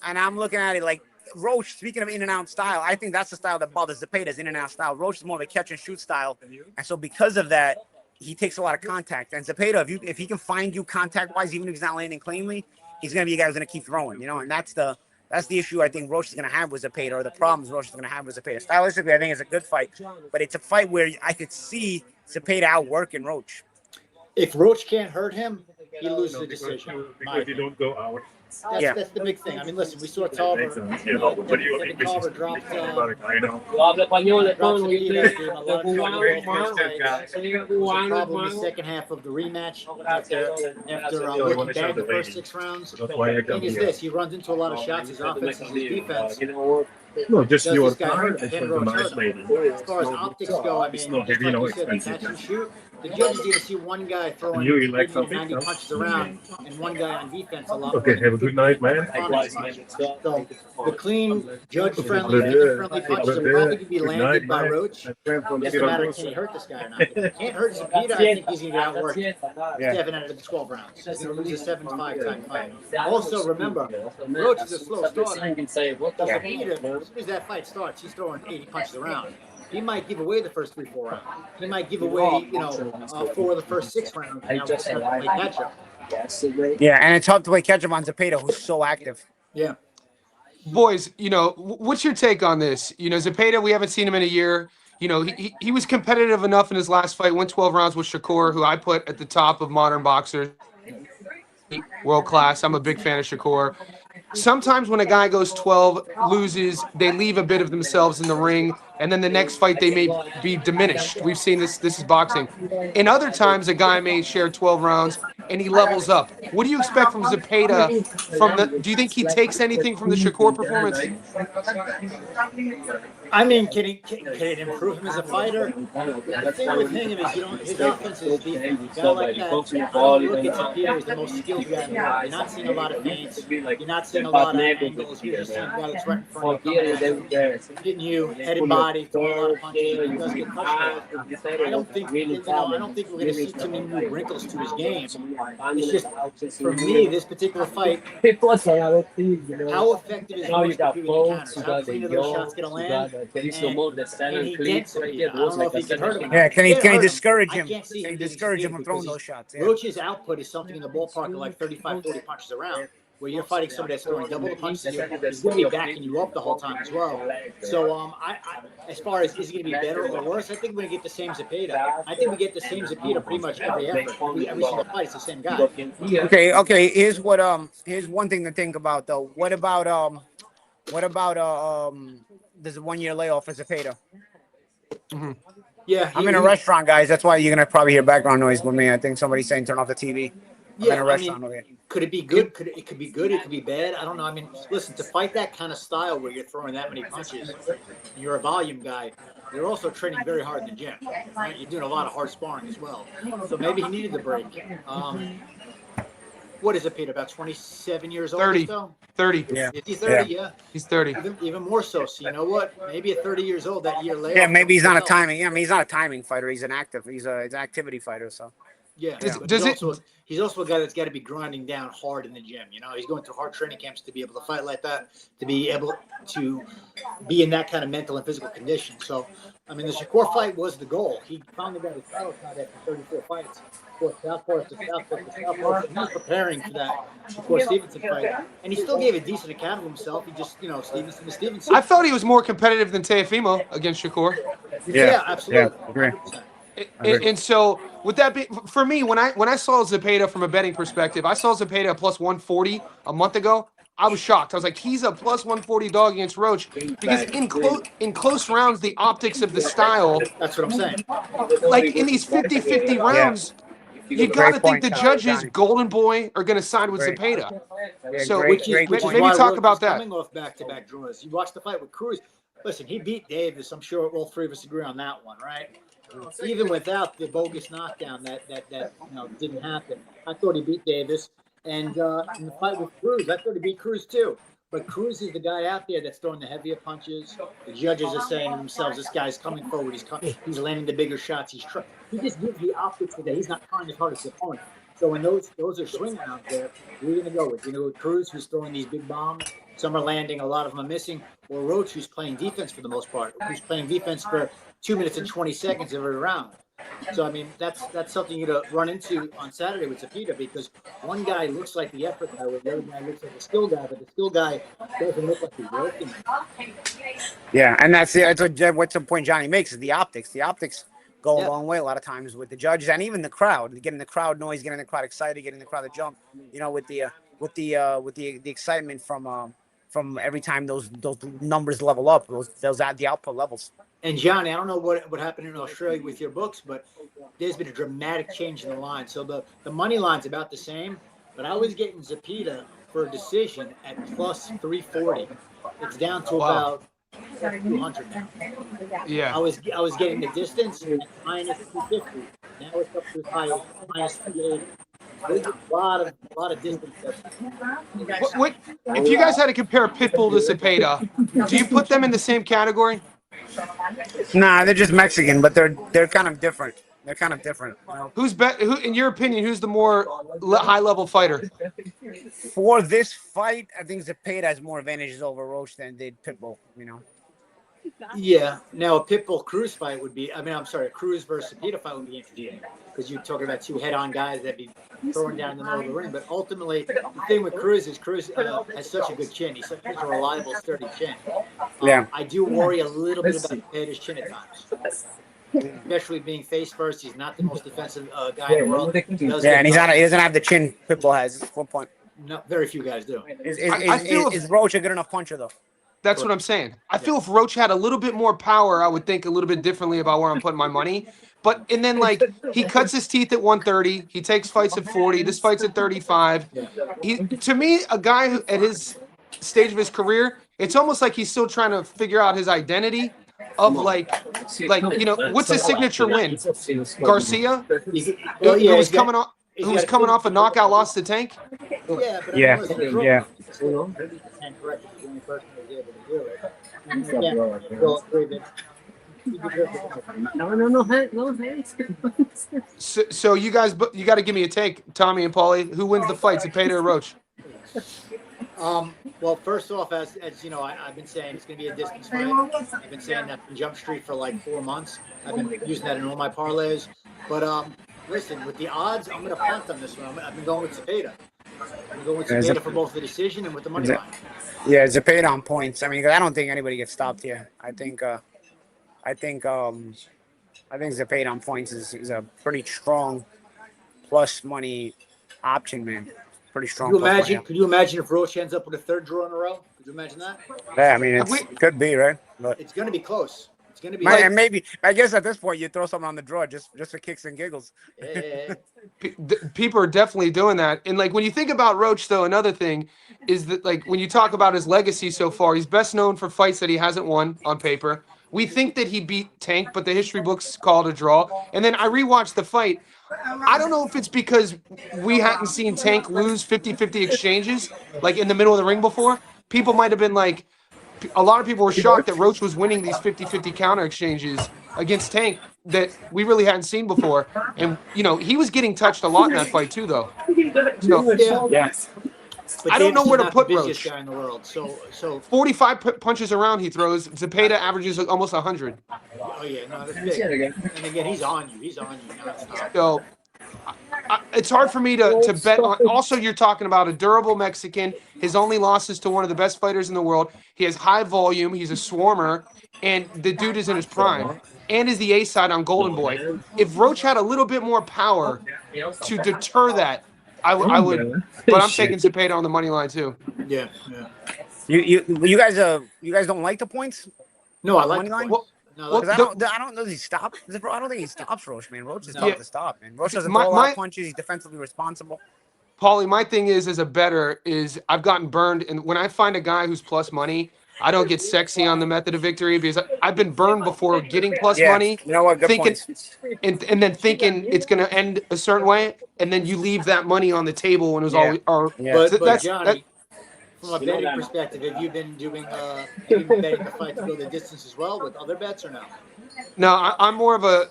Speaker 3: And I'm looking at it like Roach. Speaking of in and out style, I think that's the style that bothers Zepeda's in and out style. Roach is more of a catch and shoot style, and so because of that, he takes a lot of contact. And Zepeda, if he can find you contact wise, even if he's not landing cleanly, he's gonna be a guy who's gonna keep throwing. And that's the issue I think Roach is going to have with Zepeda, or the problems Roach is going to have with Zepeda. Stylistically, I think it's a good fight, but it's a fight where I could see Zepeda outworking Roach.
Speaker 2: If Roach can't hurt him, he loses the decision.
Speaker 4: Because you don't go out.
Speaker 2: That's the big thing. I mean, listen, we saw Tarver. Tarver dropped
Speaker 5: Habla español,
Speaker 2: probably in the second half of the rematch after working back the first 6 rounds. The thing is this, he runs into a lot of shots. His offense and his defense.
Speaker 4: No, just
Speaker 2: Does
Speaker 4: your
Speaker 2: this guy hurt him? Can Roach hurt him? As far as optics go, I mean,
Speaker 4: It's not
Speaker 2: just
Speaker 4: heavy,
Speaker 2: like
Speaker 4: no
Speaker 2: you said, the
Speaker 4: expensive.
Speaker 2: catch and shoot. The judges need to see one guy throwing
Speaker 4: You like
Speaker 2: 90
Speaker 4: something, no?
Speaker 2: punches around and one guy on defense a lot.
Speaker 4: Okay, have a good night, man.
Speaker 2: So the clean, judge-friendly,
Speaker 4: Good.
Speaker 2: fan-friendly punches are
Speaker 4: Good.
Speaker 2: probably going to be
Speaker 4: Good
Speaker 2: landed
Speaker 4: night,
Speaker 2: by
Speaker 4: man.
Speaker 2: Roach. Just a matter of can he hurt this guy or not. If he can't hurt Zepeda, I think he's going to get outworked. Devin out of the 12 rounds. He's going to lose a 7-5 type fight. Also, remember, Roach is a slow starter. Zepeda, as soon as that fight starts, he's throwing 80 punches around. He might give away the first 3-4 rounds. He might give away, 4 of the first 6 rounds. Now we'll start to play catch up.
Speaker 3: Yeah, and it's hard to play catch up on Zepeda, who's so active.
Speaker 2: Yeah.
Speaker 1: Boys, what's your take on this? Zepeda, we haven't seen him in a year. He was competitive enough in his last fight, went 12 rounds with Shakur, who I put at the top of modern boxers. World class. I'm a big fan of Shakur. Sometimes when a guy goes 12, loses, they leave a bit of themselves in the ring, and then the next fight they may be diminished. We've seen this. This is boxing. In other times, a guy may share 12 rounds and he levels up. What do you expect from Zepeda? Do you think he takes anything from the Shakur performance?
Speaker 2: I mean, can it improve him as a fighter? The thing with him is, his offense is defense. A guy like that, I don't look at Zepeda as the most skilled guy in the world. You're not seeing a lot of feints. You're not seeing a lot of angles. You're just seeing a guy that's right in front of you, hitting you, head and body, throwing a lot of punches. He does get touched. I don't think we're going to see too many new wrinkles to his game. It's just, for me, this particular fight, how effective is
Speaker 5: Now you
Speaker 2: Roach
Speaker 5: got
Speaker 2: with
Speaker 5: Folks,
Speaker 2: encounters?
Speaker 5: you
Speaker 2: How
Speaker 5: got the
Speaker 2: clean are those shots
Speaker 5: Yo,
Speaker 2: going to
Speaker 5: you
Speaker 2: land?
Speaker 5: got the Teresa
Speaker 2: And
Speaker 5: Mo, the
Speaker 2: can
Speaker 5: Standard
Speaker 2: he
Speaker 5: Clip,
Speaker 2: dent
Speaker 5: right?
Speaker 2: Sapita?
Speaker 5: It
Speaker 2: I
Speaker 5: was
Speaker 2: don't know
Speaker 5: like
Speaker 2: if
Speaker 5: a
Speaker 2: he can hurt him or
Speaker 5: semi.
Speaker 2: not.
Speaker 3: Yeah, can he
Speaker 2: Can't hurt him.
Speaker 3: discourage
Speaker 2: I
Speaker 3: him?
Speaker 2: can't see
Speaker 3: Can
Speaker 2: him
Speaker 3: he
Speaker 2: getting
Speaker 3: discourage him
Speaker 2: Sapita
Speaker 3: from
Speaker 2: because
Speaker 3: throwing those shots? Yeah.
Speaker 2: Roach's output is something in the ballpark of like 35, 40 punches around. Where you're fighting somebody that's throwing double the punches as you, he's going to be backing you up the whole time as well. So, as far as is he going to be better or worse, I think we're going to get the same Zapata. I think we get the same Zapata pretty much every effort. Every single fight, it's the same guy.
Speaker 3: Okay. Here's one thing to think about though. What about there's a 1 year layoff for Zapata.
Speaker 1: Mhm.
Speaker 2: Yeah,
Speaker 3: I'm in a restaurant, guys. That's why you're gonna probably hear background noise with me. I think somebody's saying turn off the TV. I'm in a restaurant over here.
Speaker 2: could it be good? It could be good. It could be bad. I don't know. I mean, listen, to fight that kind of style where you're throwing that many punches, and you're a volume guy, you're also training very hard in the gym, right? You're doing a lot of hard sparring as well. So maybe he needed the break. What is it, Peter? About 27 years old or
Speaker 1: 30.
Speaker 2: so?
Speaker 1: 30.
Speaker 3: Yeah.
Speaker 2: Is he 30? Yeah.
Speaker 1: He's 30.
Speaker 2: Even more so. So you know what? Maybe at 30 years old, that year layoff.
Speaker 3: Yeah, maybe he's
Speaker 2: could
Speaker 3: not a
Speaker 2: help.
Speaker 3: timing. I mean, he's not a timing fighter. He's an active. He's an activity fighter. So
Speaker 2: Yeah,
Speaker 1: Does-
Speaker 2: but
Speaker 1: does
Speaker 2: he's also a guy that's got to be grinding down hard in the gym. You know, he's going through hard training camps to be able to fight like that, to be able to be in that kind of mental and physical condition. So, I mean, the Shakur fight was the goal. He finally got his title shot after 34 fights. Southpaw to Southpaw to Southpaw. So he was preparing for that Shakur Stevenson fight, and he still gave a decent account of himself. He just, Stevenson to Stevenson.
Speaker 1: I thought he was more competitive than Teofimo against Shakur.
Speaker 2: Yeah, absolutely.
Speaker 3: Yeah, agree.
Speaker 2: 100%.
Speaker 1: And so, with that be for me, when I saw Zapata from a betting perspective, I saw Zapata plus 140 a month ago. I was shocked. I was like, he's a plus 140 dog against Roach because in close rounds, the optics of the style,
Speaker 2: That's what I'm saying.
Speaker 1: like in these 50-50 rounds, you got to think the judges,
Speaker 3: Johnny.
Speaker 1: Golden Boy, are going to side with
Speaker 3: Great.
Speaker 1: Zapata.
Speaker 3: Yeah,
Speaker 1: So,
Speaker 3: great
Speaker 2: Which is
Speaker 3: point.
Speaker 1: maybe
Speaker 2: why
Speaker 1: talk
Speaker 2: Roach
Speaker 1: about
Speaker 2: is
Speaker 1: that.
Speaker 2: coming off back-to-back draws. You watch the fight with Cruz. Listen, he beat Davis. I'm sure all three of us agree on that one, right? Even without the bogus knockdown that didn't happen, I thought he beat Davis. And in the fight with Cruz, I thought he beat Cruz too. But Cruz is the guy out there that's throwing the heavier punches. The judges are saying to themselves, "This guy's coming forward. He's landing the bigger shots. He just gives the optics that he's not trying as hard as the opponent." So when those are swing rounds there, who are you going to go with? You know, Cruz, who's throwing these big bombs. Some are landing, a lot of them are missing. Or Roach, who's playing defense for the most part, who's playing defense for 2 minutes and 20 seconds every round. So, I mean, that's something you're going to run into on Saturday with Zapita, because one guy looks like the effort guy, where the other guy looks like the skill guy, but the skill guy doesn't look like he's working.
Speaker 3: Yeah, and that's what's the point Johnny makes is the optics. The optics go a
Speaker 2: Yeah.
Speaker 3: long way a lot of times with the judges and even the crowd, getting the crowd noise, getting the crowd excited, getting the crowd to jump. You know, with the excitement from every time those numbers level up, those at the output levels.
Speaker 2: And Johnny, I don't know what happened in Australia with your books, but there's been a dramatic change in the line. So the money line's about the same, but I was getting Zapita for a decision at plus 340. It's down to about 200 now.
Speaker 1: Yeah.
Speaker 2: I was getting the distance at minus 250. Now it's up to as high as minus 380. There's a lot of distance there.
Speaker 1: What, if you guys had to compare Pitbull to Zapata, do you put them in the same category?
Speaker 3: Nah, they're just Mexican, but they're kind of different. They're kind of different.
Speaker 1: Who, in your opinion, who's the more high-level fighter?
Speaker 3: For this fight, I think Zapata has more advantages over Roach than did Pitbull. You know.
Speaker 2: Yeah. Now a Pitbull Cruz fight would be. I'm sorry, a Cruz versus Zapita fight would be interesting, because you're talking about two head-on guys that be throwing down in the middle of the ring. But ultimately, the thing with Cruz is has such a good chin. He's such a reliable, sturdy chin.
Speaker 3: Yeah.
Speaker 2: I do worry a little bit about Zapata's chin at times, especially being face first. He's not the most defensive guy in the world.
Speaker 3: Yeah, and he doesn't have the chin Pitbull has. At 1 point.
Speaker 2: No, very few guys do.
Speaker 3: Is Roach a good enough puncher though?
Speaker 1: That's what I'm saying. I feel if Roach had a little bit more power, I would think a little bit differently about where I'm putting my money. And then, like, he cuts his teeth at 130. He takes fights at 40. This fight's at 35. To me, a guy who, at his stage of his career, it's almost like he's still trying to figure out his identity of, like what's his signature win? Garcia? Who was coming off a knockout loss to Tank?
Speaker 2: Yeah, but
Speaker 3: Yeah.
Speaker 2: and correct is the only person who was able to do it. And again, we'll agree that
Speaker 5: No hands.
Speaker 1: So you guys, you got to give me a take, Tommy and Paulie. Who wins the fight, Zepeda or Roach?
Speaker 2: Well, first off, as you know, I've been saying it's going to be a distance fight. I've been saying that from Jump Street for like 4 months. I've been using that in all my parlays. But listen, with the odds, I'm going to punt on this one. I've been going with Zepeda. I'm going with Zepeda for both the decision and with the money line.
Speaker 3: Yeah, Zepeda on points. I mean, I don't think anybody gets stopped here. I think Zepeda on points is a pretty strong plus money option, man. Pretty strong.
Speaker 2: Could you imagine if Roach ends up with a third draw in a row? Could you imagine that?
Speaker 3: Yeah, I mean, it could be, right? But
Speaker 2: it's going to be close. It's going to be.
Speaker 3: And maybe, I guess at this point, you throw something on the draw just for kicks and giggles.
Speaker 2: Yeah.
Speaker 1: People are definitely doing that. And like when you think about Roach, though, another thing is that like when you talk about his legacy so far, he's best known for fights that he hasn't won on paper. We think that he beat Tank, but the history books call it a draw. And then I rewatched the fight. I don't know if it's because we hadn't seen Tank lose 50-50 exchanges like in the middle of the ring before. People might have been like, a lot of people were shocked that Roach was winning these 50-50 counter exchanges against Tank that we really hadn't seen before. And, you know, he was getting touched a lot in that fight too, though. So,
Speaker 5: Yes.
Speaker 2: But
Speaker 1: I don't know where to put
Speaker 2: the busiest
Speaker 1: Roach.
Speaker 2: guy in the world. So
Speaker 1: 45 punches around he throws. Zepeda averages almost 100.
Speaker 2: oh yeah, no, that's big. And again, he's on you. He's on you nonstop.
Speaker 1: So it's hard for me to bet on. Also, you're talking about a durable Mexican. His only loss is to one of the best fighters in the world. He has high volume. He's a swarmer. And the dude is in his prime. And is the A side on Golden Boy. If Roach had a little bit more power to deter that, I would. But I'm taking Zepeda on the money line too.
Speaker 2: Yeah.
Speaker 3: You guys don't like the points?
Speaker 2: No, I like
Speaker 3: money line.
Speaker 2: the no,
Speaker 1: Well,
Speaker 3: Because I don't know if he stops. I don't think he stops Roach, man. Roach is tough to stop, man. Roach doesn't
Speaker 1: My-
Speaker 3: throw a lot
Speaker 1: my-
Speaker 3: of punches. He's defensively responsible.
Speaker 1: Paulie, my thing is, as a bettor, is I've gotten burned, and when I find a guy who's plus money, I don't get sexy on the method of victory because I've been burned before getting plus money.
Speaker 3: You know what? Good
Speaker 1: thinking,
Speaker 3: points.
Speaker 1: and then thinking it's going to end a certain way, and then you leave that money on the table when it was always.
Speaker 2: But Johnny, from a betting perspective, have you been doing betting the fight to go the distance as well with other bets or no?
Speaker 1: No, I'm more of a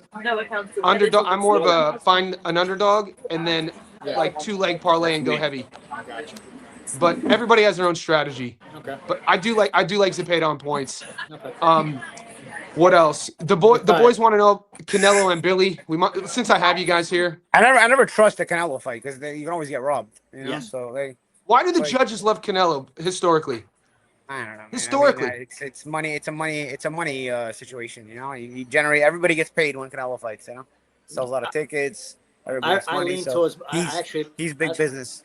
Speaker 1: underdog. I'm more of a find an underdog and then like 2-leg parlay and go heavy.
Speaker 2: Gotcha.
Speaker 1: But everybody has their own strategy.
Speaker 2: Okay.
Speaker 1: But I do like Zepeda on points.
Speaker 2: Okay.
Speaker 1: What else? The boys want to know Canelo and Billy. Since I have you guys here.
Speaker 3: I never trust the Canelo fight because you can always get robbed. You know, so
Speaker 1: Why do the judges love Canelo historically?
Speaker 3: I don't know. Man.
Speaker 1: Historically,
Speaker 3: I mean, it's money. It's a money situation. You know, you generate. Everybody gets paid when Canelo fights. You know, sells a lot of tickets. Everybody gets money.
Speaker 2: lean towards.
Speaker 3: He's big business.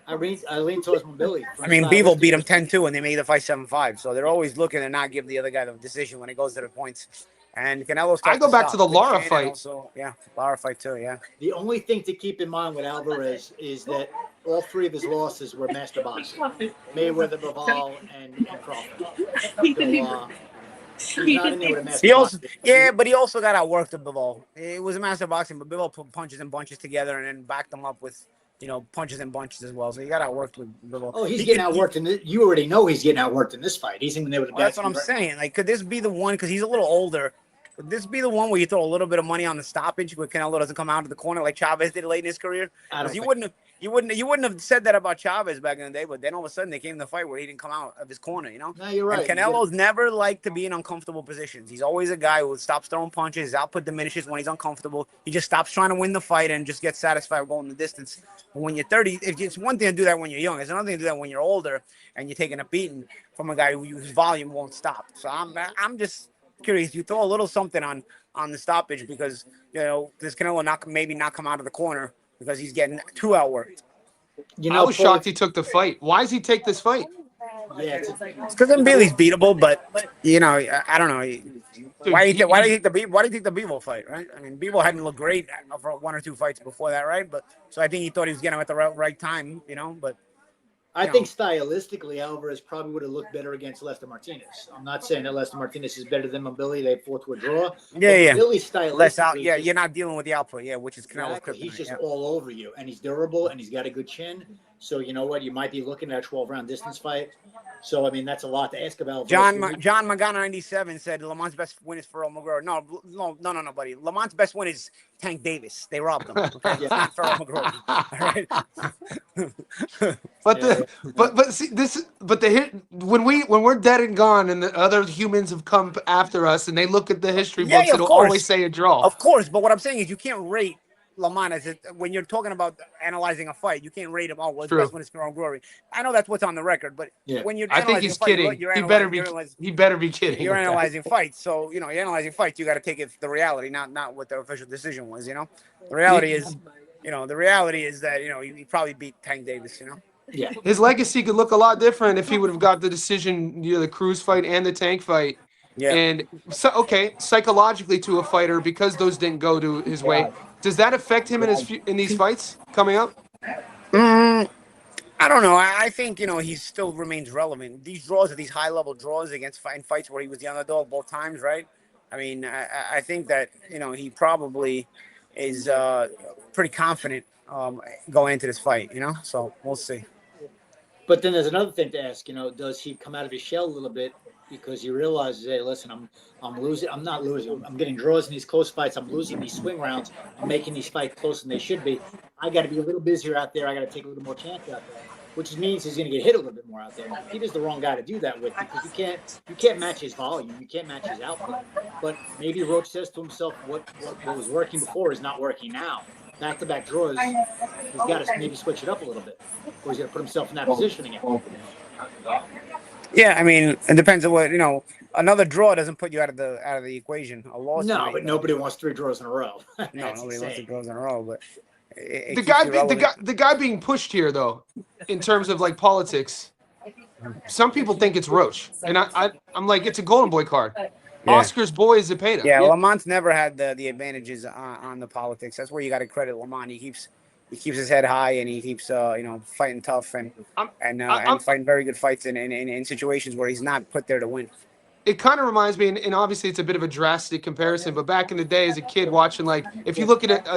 Speaker 2: I lean towards Billy.
Speaker 3: I mean, Bivol beat him 10-2 and they made the fight 7-5. So they're always looking to not give the other guy the decision when it goes to the points. And Canelo's.
Speaker 1: I go back to the Lara fight.
Speaker 3: Also, Lara fight too. Yeah.
Speaker 2: The only thing to keep in mind with Alvarez is that all three of his losses were master boxing: Mayweather, Bivol, and Crawford. So, he's not in there with a master boxing.
Speaker 3: But he also got outworked with Bivol. It was a master boxing, but Bivol put punches and bunches together and then backed them up with, punches and bunches as well. So he got outworked with Bivol.
Speaker 2: Oh, he's getting outworked in this. You already know he's getting outworked in this fight. He's in there with a
Speaker 3: That's what I'm saying. Like, could this be the one? Because he's a little older. Could this be the one where you throw a little bit of money on the stoppage where Canelo doesn't come out of the corner like Chavez did late in his career? Because you wouldn't have said that about Chavez back in the day, but then all of a sudden they came to the fight where he didn't come out of his corner,
Speaker 2: No, you're right.
Speaker 3: And Canelo's never liked to be in uncomfortable positions. He's always a guy who stops throwing punches. His output diminishes when he's uncomfortable. He just stops trying to win the fight and just gets satisfied with going the distance. But when you're 30, it's one thing to do that when you're young. It's another thing to do that when you're older and you're taking a beating from a guy whose volume won't stop. So I'm just curious. You throw a little something on the stoppage because does Canelo maybe not come out of the corner because he's getting too outworked.
Speaker 1: I was shocked he took the fight. Why does he take this fight?
Speaker 2: Yeah,
Speaker 3: it's because Billy's beatable, but I don't know. Why do you take the Bivol fight, right? I mean, Bivol hadn't looked great for one or two fights before that, right? But so I think he thought he was getting him at the right time, But
Speaker 2: I think stylistically, Alvarez probably would have looked better against Lester Martinez. I'm not saying that Lester Martinez is better than Billy. They fought to a draw.
Speaker 3: Yeah.
Speaker 2: Billy stylistically,
Speaker 3: you're not dealing with the output, which is Canelo's
Speaker 2: exactly.
Speaker 3: kryptonite.
Speaker 2: He's just all over you, and he's durable, and he's got a good chin. So you know what? You might be looking at a 12-round distance fight. So I mean, that's a lot to ask about.
Speaker 3: John Magana 97 said Lamont's best win is for McGraw. No, buddy. Lamont's best win is Tank Davis. They robbed him. Okay, it's not for McGraw. All right.
Speaker 1: But see this, but the hit when we're dead and gone and the other humans have come after us and they look at the history books,
Speaker 3: of
Speaker 1: it'll
Speaker 3: course.
Speaker 1: always say a draw.
Speaker 3: Of course, but what I'm saying is you can't rate Lamont as when you're talking about analyzing a fight. You can't rate him. Oh, well, his best one is Jerome Glory. I know that's what's on the record, but when you're
Speaker 1: I think he's kidding. He better be kidding.
Speaker 3: You're analyzing fights, so you're analyzing fights. You got to take it the reality, not what the official decision was. The reality is, that he probably beat Tank Davis.
Speaker 2: Yeah,
Speaker 1: his legacy could look a lot different if he would have got the decision, the Cruz fight and the Tank fight.
Speaker 3: Yeah.
Speaker 1: And so, psychologically to a fighter, because those didn't go to his way, does that affect him in these fights coming up?
Speaker 3: I don't know. I think he still remains relevant. These draws are these high-level draws against fights where he was the underdog both times, right? I mean, I think that he probably is pretty confident going into this fight. So we'll see.
Speaker 2: But then there's another thing to ask. Does he come out of his shell a little bit because he realizes, hey, listen, I'm losing. I'm not losing. I'm getting draws in these close fights. I'm losing these swing rounds. I'm making these fights closer than they should be. I got to be a little busier out there. I got to take a little more chance out there, which means he's going to get hit a little bit more out there. He is the wrong guy to do that with because you can't match his volume. You can't match his output. But maybe Roach says to himself, what was working before is not working now. Back-to-back draws, he's got to maybe switch it up a little bit, or he's going to put himself in that position again.
Speaker 3: Yeah, I mean, it depends on what Another draw doesn't put you out of the equation. A loss,
Speaker 2: but nobody wants 3 draws in a draw.
Speaker 3: No, nobody wants 3 draws in a row. But
Speaker 1: the guy being pushed here, though, in terms of like politics, some people think it's Roach, and I'm like, it's a Golden Boy card. Yeah. Oscar's boy is Zepeda.
Speaker 3: Yeah, Lamont's never had the advantages on the politics. That's where you got to credit Lamont. He keeps his head high and he keeps fighting tough and fighting very good fights in situations where he's not put there to win.
Speaker 1: It kind of reminds me, and obviously it's a bit of a drastic comparison, but back in the day as a kid watching, like, if you look at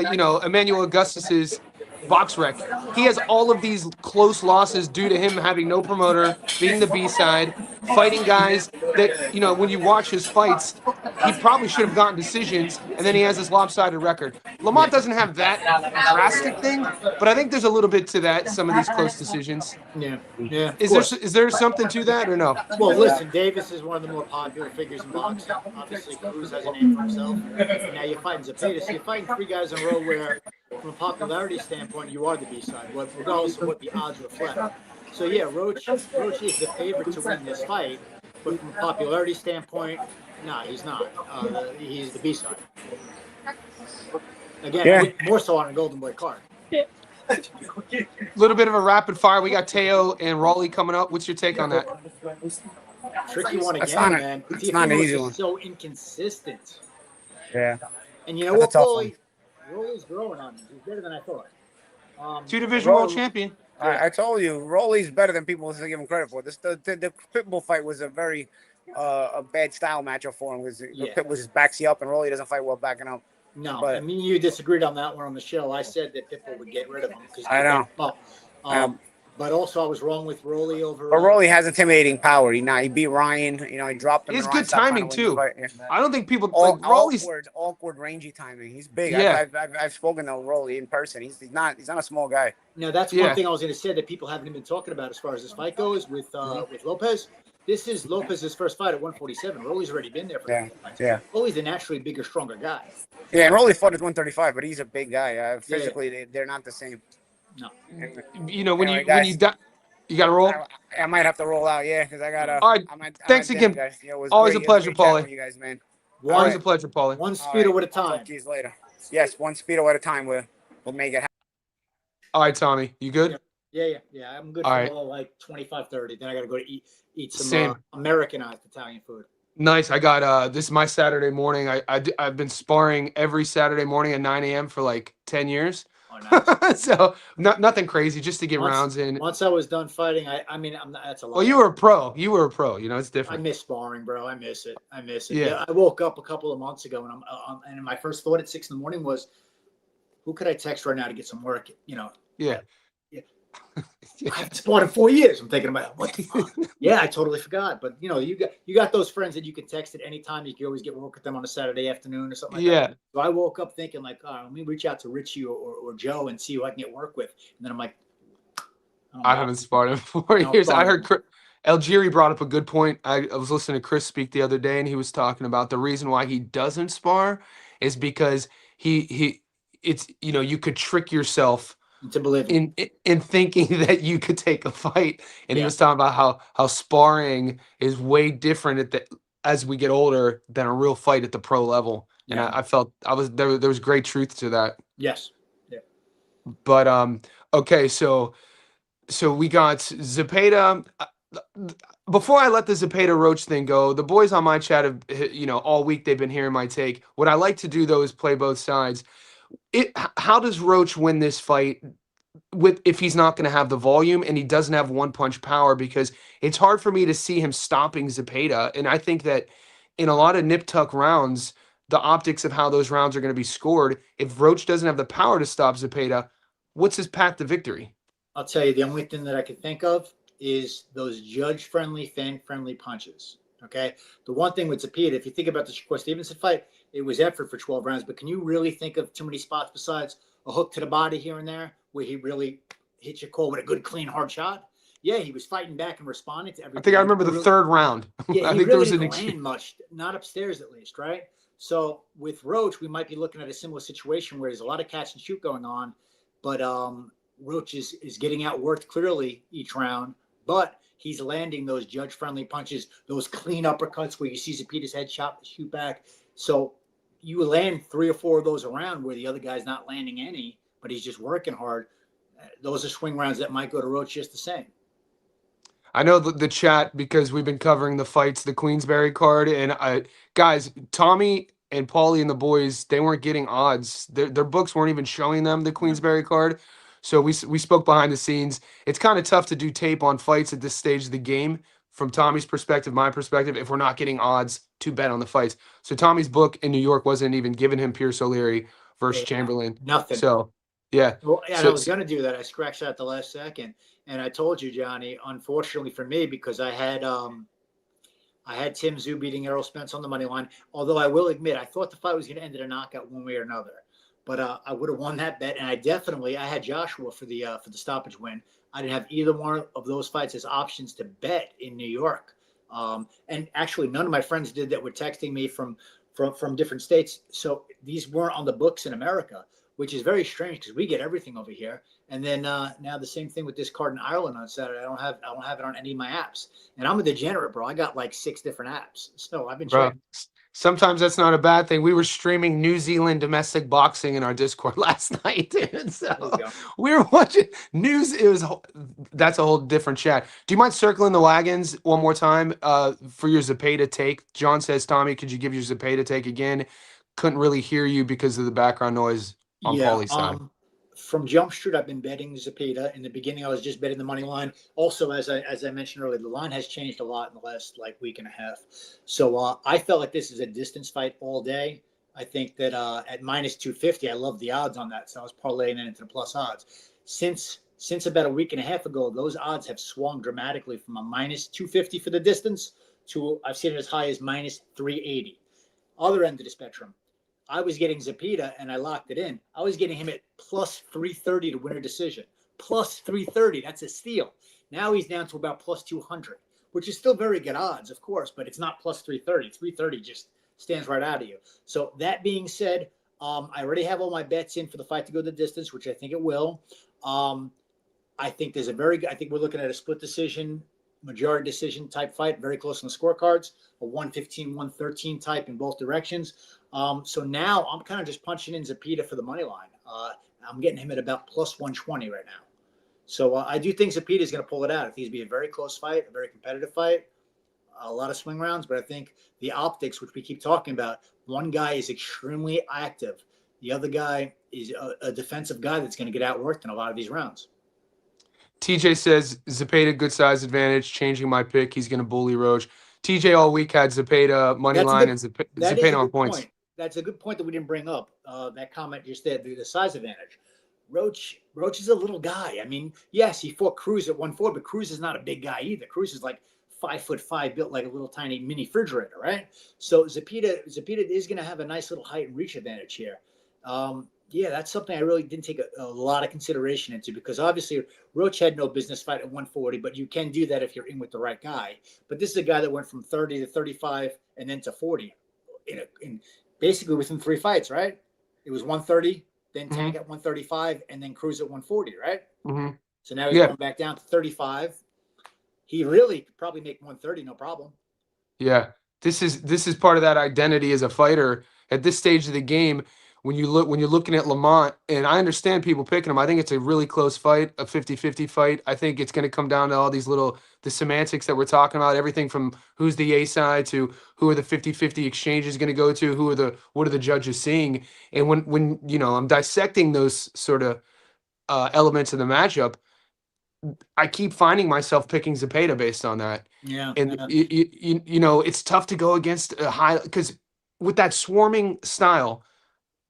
Speaker 1: Emmanuel Augustus's box rec, he has all of these close losses due to him having no promoter, being the B-side, fighting guys that, when you watch his fights, he probably should have gotten decisions, and then he has this lopsided record. Lamont doesn't have that drastic thing, but I think there's a little bit to that, some of these close decisions.
Speaker 2: Yeah.
Speaker 1: Is there something to that or no?
Speaker 2: Well, listen, Davis is one of the more popular figures in boxing. Obviously, Cruz has a name for himself. Now you're fighting Zepeda, so you're fighting 3 guys in a row where, from a popularity standpoint, you are the B-side, regardless of what the odds reflect. So, yeah, Roach is the favorite to win this fight, but from a popularity standpoint, no, he's not. He's the B-side. Again, more so on a Golden Boy card.
Speaker 1: A little bit of a rapid fire. We got Teo and Raleigh coming up. What's your take on that?
Speaker 2: Tricky one again, man.
Speaker 3: It's not an easy one.
Speaker 2: So inconsistent.
Speaker 3: Yeah.
Speaker 2: And you know what, Paulie? Raleigh's growing on me. He's better than I thought.
Speaker 1: 2-division world champion.
Speaker 3: I told you, Rolly's better than people give him credit for. The Pitbull fight was a very a bad style matchup for him because Pitbull just backs you up, and Rolly doesn't fight well backing up.
Speaker 2: No, but, I mean, you disagreed on that one on the show. I said that Pitbull would get rid of him.
Speaker 3: I know.
Speaker 2: But also, I was wrong with Rolly over.
Speaker 3: But Rolly has intimidating power. He beat Ryan. He dropped him.
Speaker 1: He has good timing too. Yeah. I don't think people
Speaker 3: Rolly's awkward, rangy timing. He's big.
Speaker 1: Yeah.
Speaker 3: I've spoken to Rolly in person. He's not a small guy.
Speaker 2: No, that's one thing I was going to say that people haven't been talking about as far as this fight goes with Lopez. This is Lopez's first fight at 147. Rolly's already been there for that fight.
Speaker 3: Yeah.
Speaker 2: Rolly's a naturally bigger, stronger guy.
Speaker 3: Yeah, and Rolly fought at 135, but he's a big guy. Physically, they're not the same.
Speaker 2: No.
Speaker 1: When you got to roll.
Speaker 3: I might have to roll out, because I got to.
Speaker 1: All right. Thanks again.
Speaker 3: Guys.
Speaker 1: Always a pleasure, Paulie.
Speaker 3: You guys, man.
Speaker 1: Always a pleasure, Paulie.
Speaker 2: One speedo at a time.
Speaker 3: Talk to you later. Yes, one speedo at a time. We'll make it happen.
Speaker 1: All right, Tommy. You good?
Speaker 2: Yeah. I'm good for like 25-30. Then I got to go to eat some Americanized Italian food.
Speaker 1: Nice. I got this is my Saturday morning. I've been sparring every Saturday morning at 9 a.m. for like 10 years. Oh, nice. So nothing crazy, just to get rounds in.
Speaker 2: Once I was done fighting, I mean, that's a lot.
Speaker 1: Well, you were a pro. It's different.
Speaker 2: I miss sparring, bro. I miss it.
Speaker 1: Yeah.
Speaker 2: I woke up a couple of months ago, and my first thought at 6 a.m. was, who could I text right now to get some work?
Speaker 1: Yeah.
Speaker 2: I haven't sparred in 4 years. I'm thinking about what the fuck. Yeah, I totally forgot. But you got those friends that you can text at any time. You can always get work with them on a Saturday afternoon or something like that.
Speaker 1: Yeah.
Speaker 2: So I woke up thinking like, let me reach out to Richie or Joe and see who I can get work with. And then I'm like,
Speaker 1: I haven't sparred in 4 years. I heard Algieri brought up a good point. I was listening to Chris speak the other day, and he was talking about the reason why he doesn't spar is because it's you could trick yourself
Speaker 2: to believe
Speaker 1: in thinking that you could take a fight, and he was talking about how sparring is way different as we get older than a real fight at the pro level. And I felt there was great truth to that.
Speaker 2: Yes. Yeah.
Speaker 1: But okay, so we got Zepeda. Before I let the Zepeda Roach thing go, the boys on my chat have, all week they've been hearing my take. What I like to do though is play both sides. How does Roach win this fight if he's not going to have the volume and he doesn't have one punch power? Because it's hard for me to see him stopping Zepeda, and I think that in a lot of nip tuck rounds, the optics of how those rounds are going to be scored, if Roach doesn't have the power to stop Zepeda, what's his path to victory?
Speaker 2: I'll tell you, the only thing that I can think of is those judge-friendly, fan-friendly punches. Okay? The one thing with Zepeda, if you think about the Shakur Stevenson fight, it was effort for 12 rounds, but can you really think of too many spots besides a hook to the body here and there where he really hit your core with a good, clean, hard shot? Yeah, he was fighting back and responding to everything.
Speaker 1: I think I remember the third round.
Speaker 2: Yeah,
Speaker 1: I
Speaker 2: he
Speaker 1: think
Speaker 2: really
Speaker 1: there was
Speaker 2: didn't land much, not upstairs at least, right? So with Roach, we might be looking at a similar situation where there's a lot of catch and shoot going on, but Roach is getting outworked clearly each round, but he's landing those judge-friendly punches, those clean uppercuts where you see Zepeda's head shoot back. So you land 3 or 4 of those around where the other guy's not landing any, but he's just working hard. Those are swing rounds that might go to Roach just the same.
Speaker 1: I know the chat, because we've been covering the fights, the Queensberry card, and guys, Tommy and Paulie and the boys, they weren't getting odds. Their books weren't even showing them the Queensberry card. So we spoke behind the scenes. It's kind of tough to do tape on fights at this stage of the game from Tommy's perspective, my perspective, if we're not getting odds to bet on the fights. So Tommy's book in New York wasn't even giving him Pierce O'Leary versus Chamberlain.
Speaker 2: Nothing.
Speaker 1: So, yeah.
Speaker 2: Well, and I was going to do that. I scratched that at the last second. And I told you, Johnny, unfortunately for me, because I had Tim Tszyu beating Errol Spence on the money line. Although I will admit, I thought the fight was going to end in a knockout one way or another. But I would have won that bet, and I had Joshua for the stoppage win. I didn't have either one of those fights as options to bet in New York. And actually, none of my friends did that were texting me from different states. So these weren't on the books in America, which is very strange because we get everything over here. And then now the same thing with this card in Ireland on Saturday. I don't have it on any of my apps. And I'm a degenerate, bro. I got like 6 different apps. So I've been trying.
Speaker 1: Sometimes that's not a bad thing. We were streaming New Zealand domestic boxing in our Discord last night, dude. So we were watching news. That's a whole different chat. Do you mind circling the wagons one more time for your Zepeda take? John says, Tommy, could you give your Zepeda take again? Couldn't really hear you because of the background noise on Paulie's side.
Speaker 2: From Jump Street, I've been betting Zepeda. In the beginning, I was just betting the money line. Also, as I mentioned earlier, the line has changed a lot in the last week and a half. So I felt like this is a distance fight all day. I think that at minus 250, I love the odds on that. So I was parlaying it into the plus odds. Since about a week and a half ago, those odds have swung dramatically from a minus 250 for the distance to I've seen it as high as minus 380. Other end of the spectrum. I was getting Zepeda and I locked it in. I was getting him at plus 330 to win a decision. Plus 330. That's a steal. Now he's down to about plus 200, which is still very good odds, of course, but it's not plus 330. 330 just stands right out of you. So that being said, I already have all my bets in for the fight to go the distance, which I think it will. I think there's I think we're looking at a split decision, majority decision type fight, very close on the scorecards, a 115, 113 type in both directions. So now I'm kind of just punching in Zepeda for the money line. I'm getting him at about plus 120 right now. So I do think Zepeda is going to pull it out. I think it's going to be a very close fight, a very competitive fight, a lot of swing rounds. But I think the optics, which we keep talking about, one guy is extremely active. The other guy is a defensive guy that's going to get outworked in a lot of these rounds.
Speaker 1: TJ says Zepeda good size advantage. Changing my pick. He's going to bully Roach. TJ all week had Zepeda money line and Zepeda on points.
Speaker 2: That's a good point that we didn't bring up. That comment just there, the size advantage. Roach Roach is a little guy. I mean, yes, he fought Cruz at 140, but Cruz is not a big guy either. Cruz is like 5'5", built like a little tiny mini refrigerator, right? So Zepeda is going to have a nice little height and reach advantage here. Yeah, that's something I really didn't take a lot of consideration into, because obviously Roach had no business fight at 140, but you can do that if you're in with the right guy. But this is a guy that went from 30 to 35 and then to 40 in basically within 3 fights, right? It was 130, then Tank at 135, and then Cruz at 140, right?
Speaker 1: Mm-hmm.
Speaker 2: So now he's
Speaker 1: Yeah.
Speaker 2: going back down to 35. He really could probably make 130, no problem.
Speaker 1: Yeah. This is part of that identity as a fighter at this stage of the game. When you're looking at Lamont, and I understand people picking him, I think it's a really close fight, a 50-50 fight. I think it's going to come down to all these the semantics that we're talking about, everything from who's the A side to who are the 50-50 exchanges going to go to, what are the judges seeing. And when I'm dissecting those sort of elements of the matchup, I keep finding myself picking Zepeda based on that.
Speaker 2: Yeah.
Speaker 1: And
Speaker 2: Yeah.
Speaker 1: it's tough to go against a high, because with that swarming style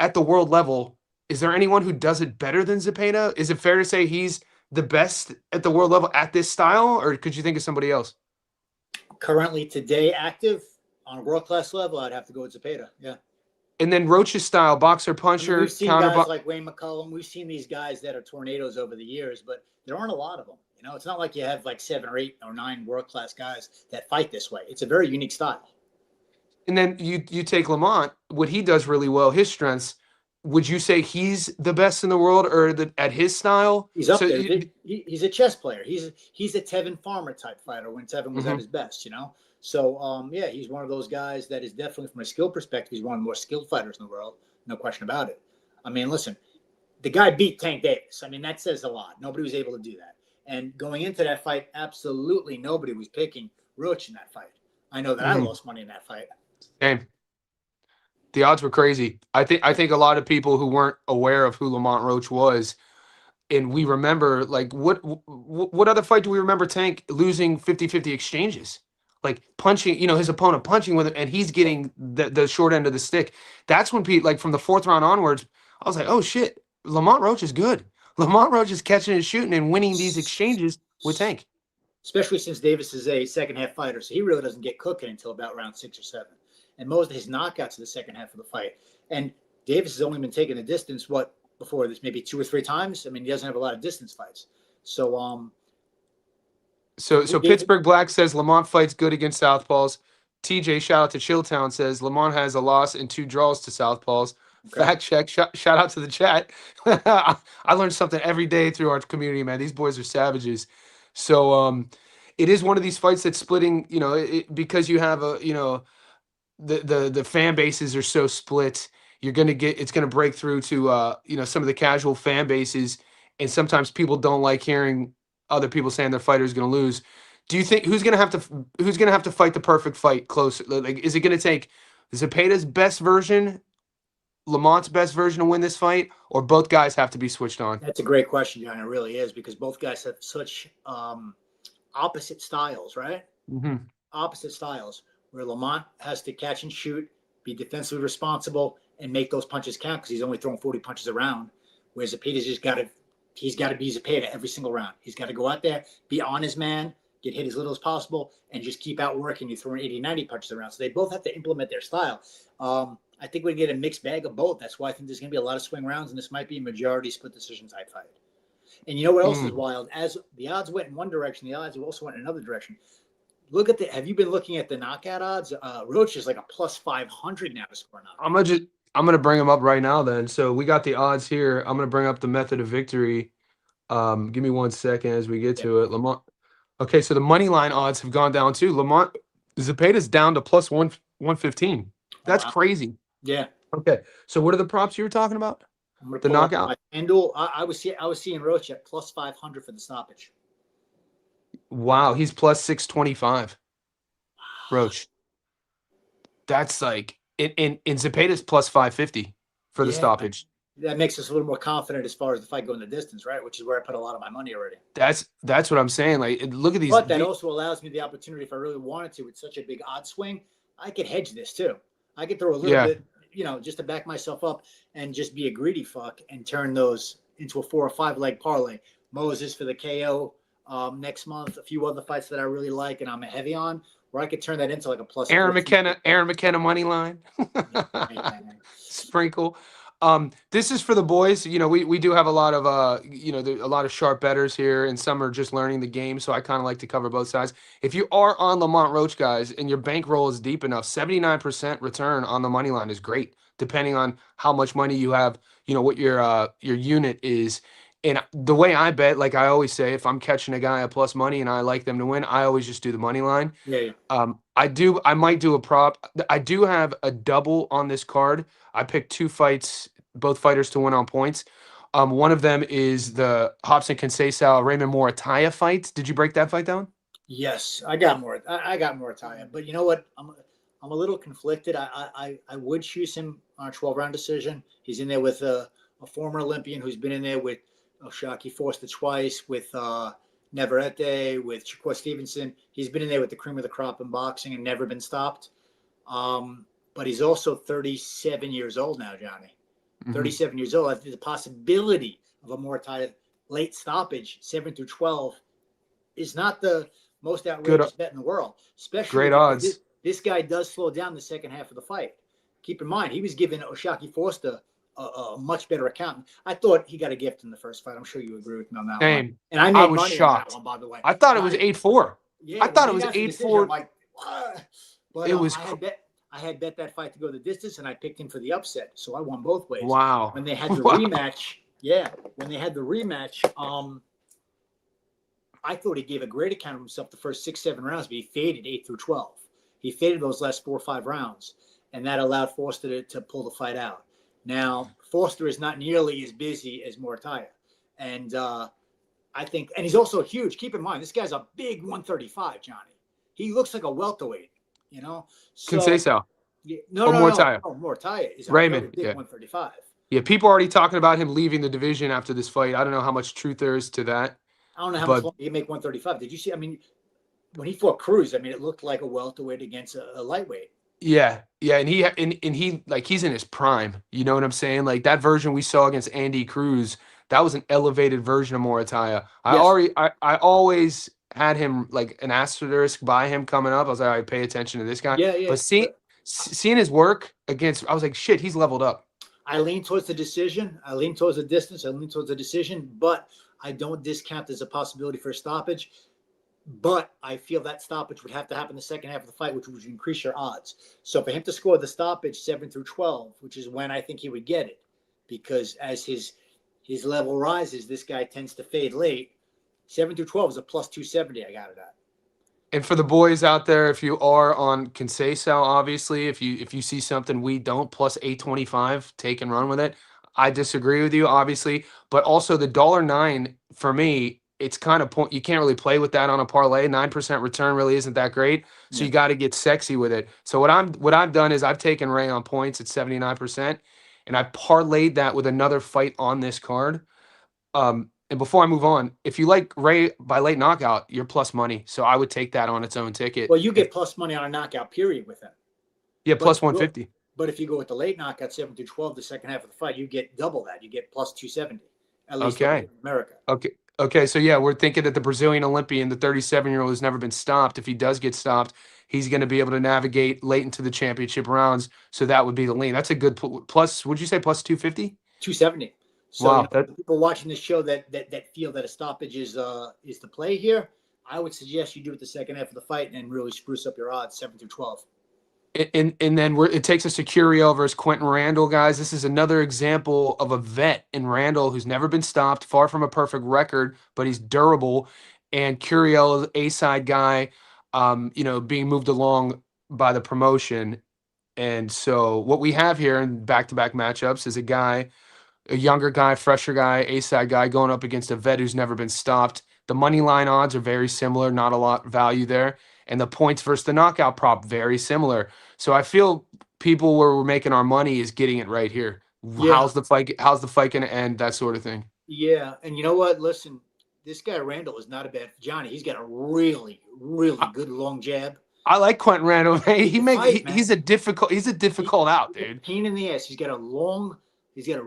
Speaker 1: at the world level, is there anyone who does it better than Zepeda? Is it fair to say he's the best at the world level at this style, or could you think of somebody else?
Speaker 2: Currently today active on a world-class level, I'd have to go with Zepeda. Yeah.
Speaker 1: And then Roach's style, boxer,
Speaker 2: I mean,
Speaker 1: puncher,
Speaker 2: we've seen
Speaker 1: counter.
Speaker 2: guys like Wayne McCullum. We've seen these guys that are tornadoes over the years, but there aren't a lot of them. It's not like you have like 7 or 8 or 9 world-class guys that fight this way. It's a very unique style.
Speaker 1: And then you take Lamont, what he does really well, his strengths. Would you say he's the best in the world, or at his style?
Speaker 2: He's up
Speaker 1: So
Speaker 2: there. He's a chess player. He's a Tevin Farmer type fighter when Tevin was at his best, So, yeah, he's one of those guys that is definitely, from a skill perspective, he's one of the more skilled fighters in the world. No question about it. I mean, listen, the guy beat Tank Davis. I mean, that says a lot. Nobody was able to do that. And going into that fight, absolutely nobody was picking Roach in that fight. I know that I lost money in that fight.
Speaker 1: Same. The odds were crazy. I think a lot of people who weren't aware of who Lamont Roach was, and we remember, like, what other fight do we remember Tank losing 50-50 exchanges? Like punching, his opponent punching with him, and he's getting the short end of the stick. That's when Pete, like from the 4th round onwards, I was like, oh shit, Lamont Roach is good. Lamont Roach is catching and shooting and winning these exchanges with Tank.
Speaker 2: Especially since Davis is a second-half fighter, so he really doesn't get cooking until about round 6 or 7. And most of his knockouts in the second half of the fight. And Davis has only been taking the distance, before this, maybe 2 or 3 times? I mean, he doesn't have a lot of distance fights. So,
Speaker 1: So Pittsburgh Black says Lamont fights good against southpaws. TJ, shout out to Chilltown, says Lamont has a loss and 2 draws to southpaws. Okay. Fact check. Shout out to the chat. I learned something every day through our community, man. These boys are savages. So it is one of these fights that's splitting, because you have the fan bases are so split. It's gonna break through to some of the casual fan bases, and sometimes people don't like hearing other people saying their fighter is gonna lose. Do you think who's gonna have to fight the perfect fight closer? Like, is it gonna take Zepeda's best version, Lamont's best version to win this fight, or both guys have to be switched on?
Speaker 2: That's a great question, John. It really is, because both guys have such opposite styles, right?
Speaker 1: Mm-hmm.
Speaker 2: Opposite styles, where Lamont has to catch and shoot, be defensively responsible, and make those punches count because he's only throwing 40 punches around. Whereas Zepeda's he's got to be Zepeda every single round. He's got to go out there, be on his man, get hit as little as possible, and just keep out working you, throwing 80, 90 punches around. So they both have to implement their style. I think we get a mixed bag of both. That's why I think there's going to be a lot of swing rounds, and this might be a majority split decision type fight. And you know what else is wild? As the odds went in one direction, the odds also went in another direction. Have you been looking at the knockout odds? Roach is like a plus 500 now to score knockout.
Speaker 1: I'm gonna bring them up right now then. So we got the odds here. I'm gonna bring up the method of victory. Give me 1 second as we get to it. Lamont. Okay, so the money line odds have gone down too. Zepeda's down to plus 115. That's crazy.
Speaker 2: Yeah.
Speaker 1: Okay. So what are the props you were talking about? The knockout.
Speaker 2: FanDuel, I was seeing Roach at plus 500 for the stoppage.
Speaker 1: Wow, he's plus 625. Roach. That's like in Zepeda's plus 550 for the stoppage.
Speaker 2: That makes us a little more confident as far as the fight going the distance, right? Which is where I put a lot of my money already.
Speaker 1: That's what I'm saying. Like, look at these.
Speaker 2: But that also allows me the opportunity, if I really wanted to, with such a big odd swing, I could hedge this too. I could throw a little bit, just to back myself up and just be a greedy fuck and turn those into a 4 or 5 leg parlay. Moses for the KO next month, a few other fights that I really like and I'm heavy on, where I could turn that into like a plus.
Speaker 1: Aaron McKenna money line. Sprinkle. This is for the boys. You know, we do have a lot of a lot of sharp bettors here, and some are just learning the game. So I kind of like to cover both sides. If you are on Lamont Roach, guys, and your bankroll is deep enough, 79% return on the money line is great, depending on how much money you have. You know what your unit is. And the way I bet, like I always say, if I'm catching a guy at plus money and I like them to win, I always just do the money line.
Speaker 2: Yeah.
Speaker 1: I might do a prop. I do have a double on this card. I picked 2 fights, both fighters to win on points. One of them is the Hobson Conceição Raymond Morataya fight. Did you break that fight down?
Speaker 2: Yes, I got more. I got more time, but you know what? I'm a little conflicted. I would choose him on a 12-round decision. He's in there with a former Olympian who's been in there with Shaki Forster twice, with Navarrete, with Shakur Stevenson. He's been in there with the cream of the crop in boxing and never been stopped. But he's also 37 years old now, Johnny. 37 years old. The possibility of a Morataya late stoppage, 7 through 12, is not the most outrageous bet in the world. Especially
Speaker 1: great odds.
Speaker 2: This guy does slow down the second half of the fight. Keep in mind, he was giving Oshaki Forster a much better account. I thought he got a gift in the first fight. I'm sure you agree with me on that one. And I made money
Speaker 1: shocked.
Speaker 2: on that one, by the way.
Speaker 1: I thought it was 8-4.
Speaker 2: Yeah,
Speaker 1: I thought it was 8-4.
Speaker 2: I'm like, what? But
Speaker 1: it was.
Speaker 2: I had bet that fight to go the distance, and I picked him for the upset, so I won both ways.
Speaker 1: Wow.
Speaker 2: When they had the rematch, when they had the rematch, I thought he gave a great account of himself the first 6-7 rounds, but he faded 8 through 12. He faded those last 4 or 5 rounds, and that allowed Forster to pull the fight out. Now, Forster is not nearly as busy as Morataya, and I think, and he's also huge. Keep in mind, this guy's a big 135, Johnny. He looks like a welterweight, you know. So,
Speaker 1: Conceição.
Speaker 2: No,
Speaker 1: Morataya.
Speaker 2: No, Morataya is a
Speaker 1: Raymond,
Speaker 2: big 135.
Speaker 1: Yeah, people are already talking about him leaving the division after this fight. I don't know how much truth there is to that.
Speaker 2: I don't know how much he can make 135. Did you see? I mean, when he fought Cruz, I mean, it looked like a welterweight against a lightweight.
Speaker 1: Yeah, and he like he's in his prime. You know what I'm saying? Like that version we saw against Andy Cruz, that was an elevated version of Morataya. I always had him like an asterisk by him coming up. I was like, all right, pay attention to this guy.
Speaker 2: Yeah.
Speaker 1: But seeing his work against, I was like, shit, he's leveled up.
Speaker 2: I lean towards the decision. I lean towards the distance. I lean towards the decision, but I don't discount there's a possibility for a stoppage. But I feel that stoppage would have to happen in the second half of the fight, which would increase your odds. So for him to score the stoppage 7 through 12, which is when I think he would get it, because as his level rises, this guy tends to fade late. 7 through 12 is a plus 270. I got it at.
Speaker 1: And for the boys out there, if you are on Conceição, obviously, if you see something we don't, plus 825, take and run with it. I disagree with you, obviously, but also the $1.09 for me, it's kind of you can't really play with that on a parlay. 9% return really isn't that great, so you got to get sexy with it. So what I've done is I've taken Ray on points at 79%, and I parlayed that with another fight on this card. And before I move on, if you like Ray by late knockout, you're plus money. So I would take that on its own ticket.
Speaker 2: Well, you get plus money on a knockout period with him.
Speaker 1: Yeah, plus 150.
Speaker 2: But if you go with the late knockout 7 through 12, the second half of the fight, you get double that. You get plus 270. At least in America.
Speaker 1: Okay. So yeah, we're thinking that the Brazilian Olympian, the 37-year-old who's never been stopped, if he does get stopped, he's going to be able to navigate late into the championship rounds. So that would be the lean. That's a good plus. Would you say plus 250?
Speaker 2: 270. So
Speaker 1: wow,
Speaker 2: people watching this show that feel that a stoppage is the play here, I would suggest you do it the second half of the fight and really spruce up your odds 7 through 12.
Speaker 1: And then it takes us to Curiel versus Quentin Randall, guys. This is another example of a vet in Randall who's never been stopped, far from a perfect record, but he's durable. And Curiel is A-side guy, being moved along by the promotion. And so what we have here in back-to-back matchups is a younger guy, fresher guy, A-side guy going up against a vet who's never been stopped. The money line odds are very similar, not a lot of value there. And the points versus the knockout prop, very similar. So I feel people where we're making our money is getting it right here. Yeah. How's the fight going to end? That sort of thing.
Speaker 2: Yeah. And you know what? Listen, this guy Randall is not a bad Johnny. He's got a really, really good long jab.
Speaker 1: I like Quentin Randall. He's a difficult out, dude.
Speaker 2: Pain in the ass. He's got a really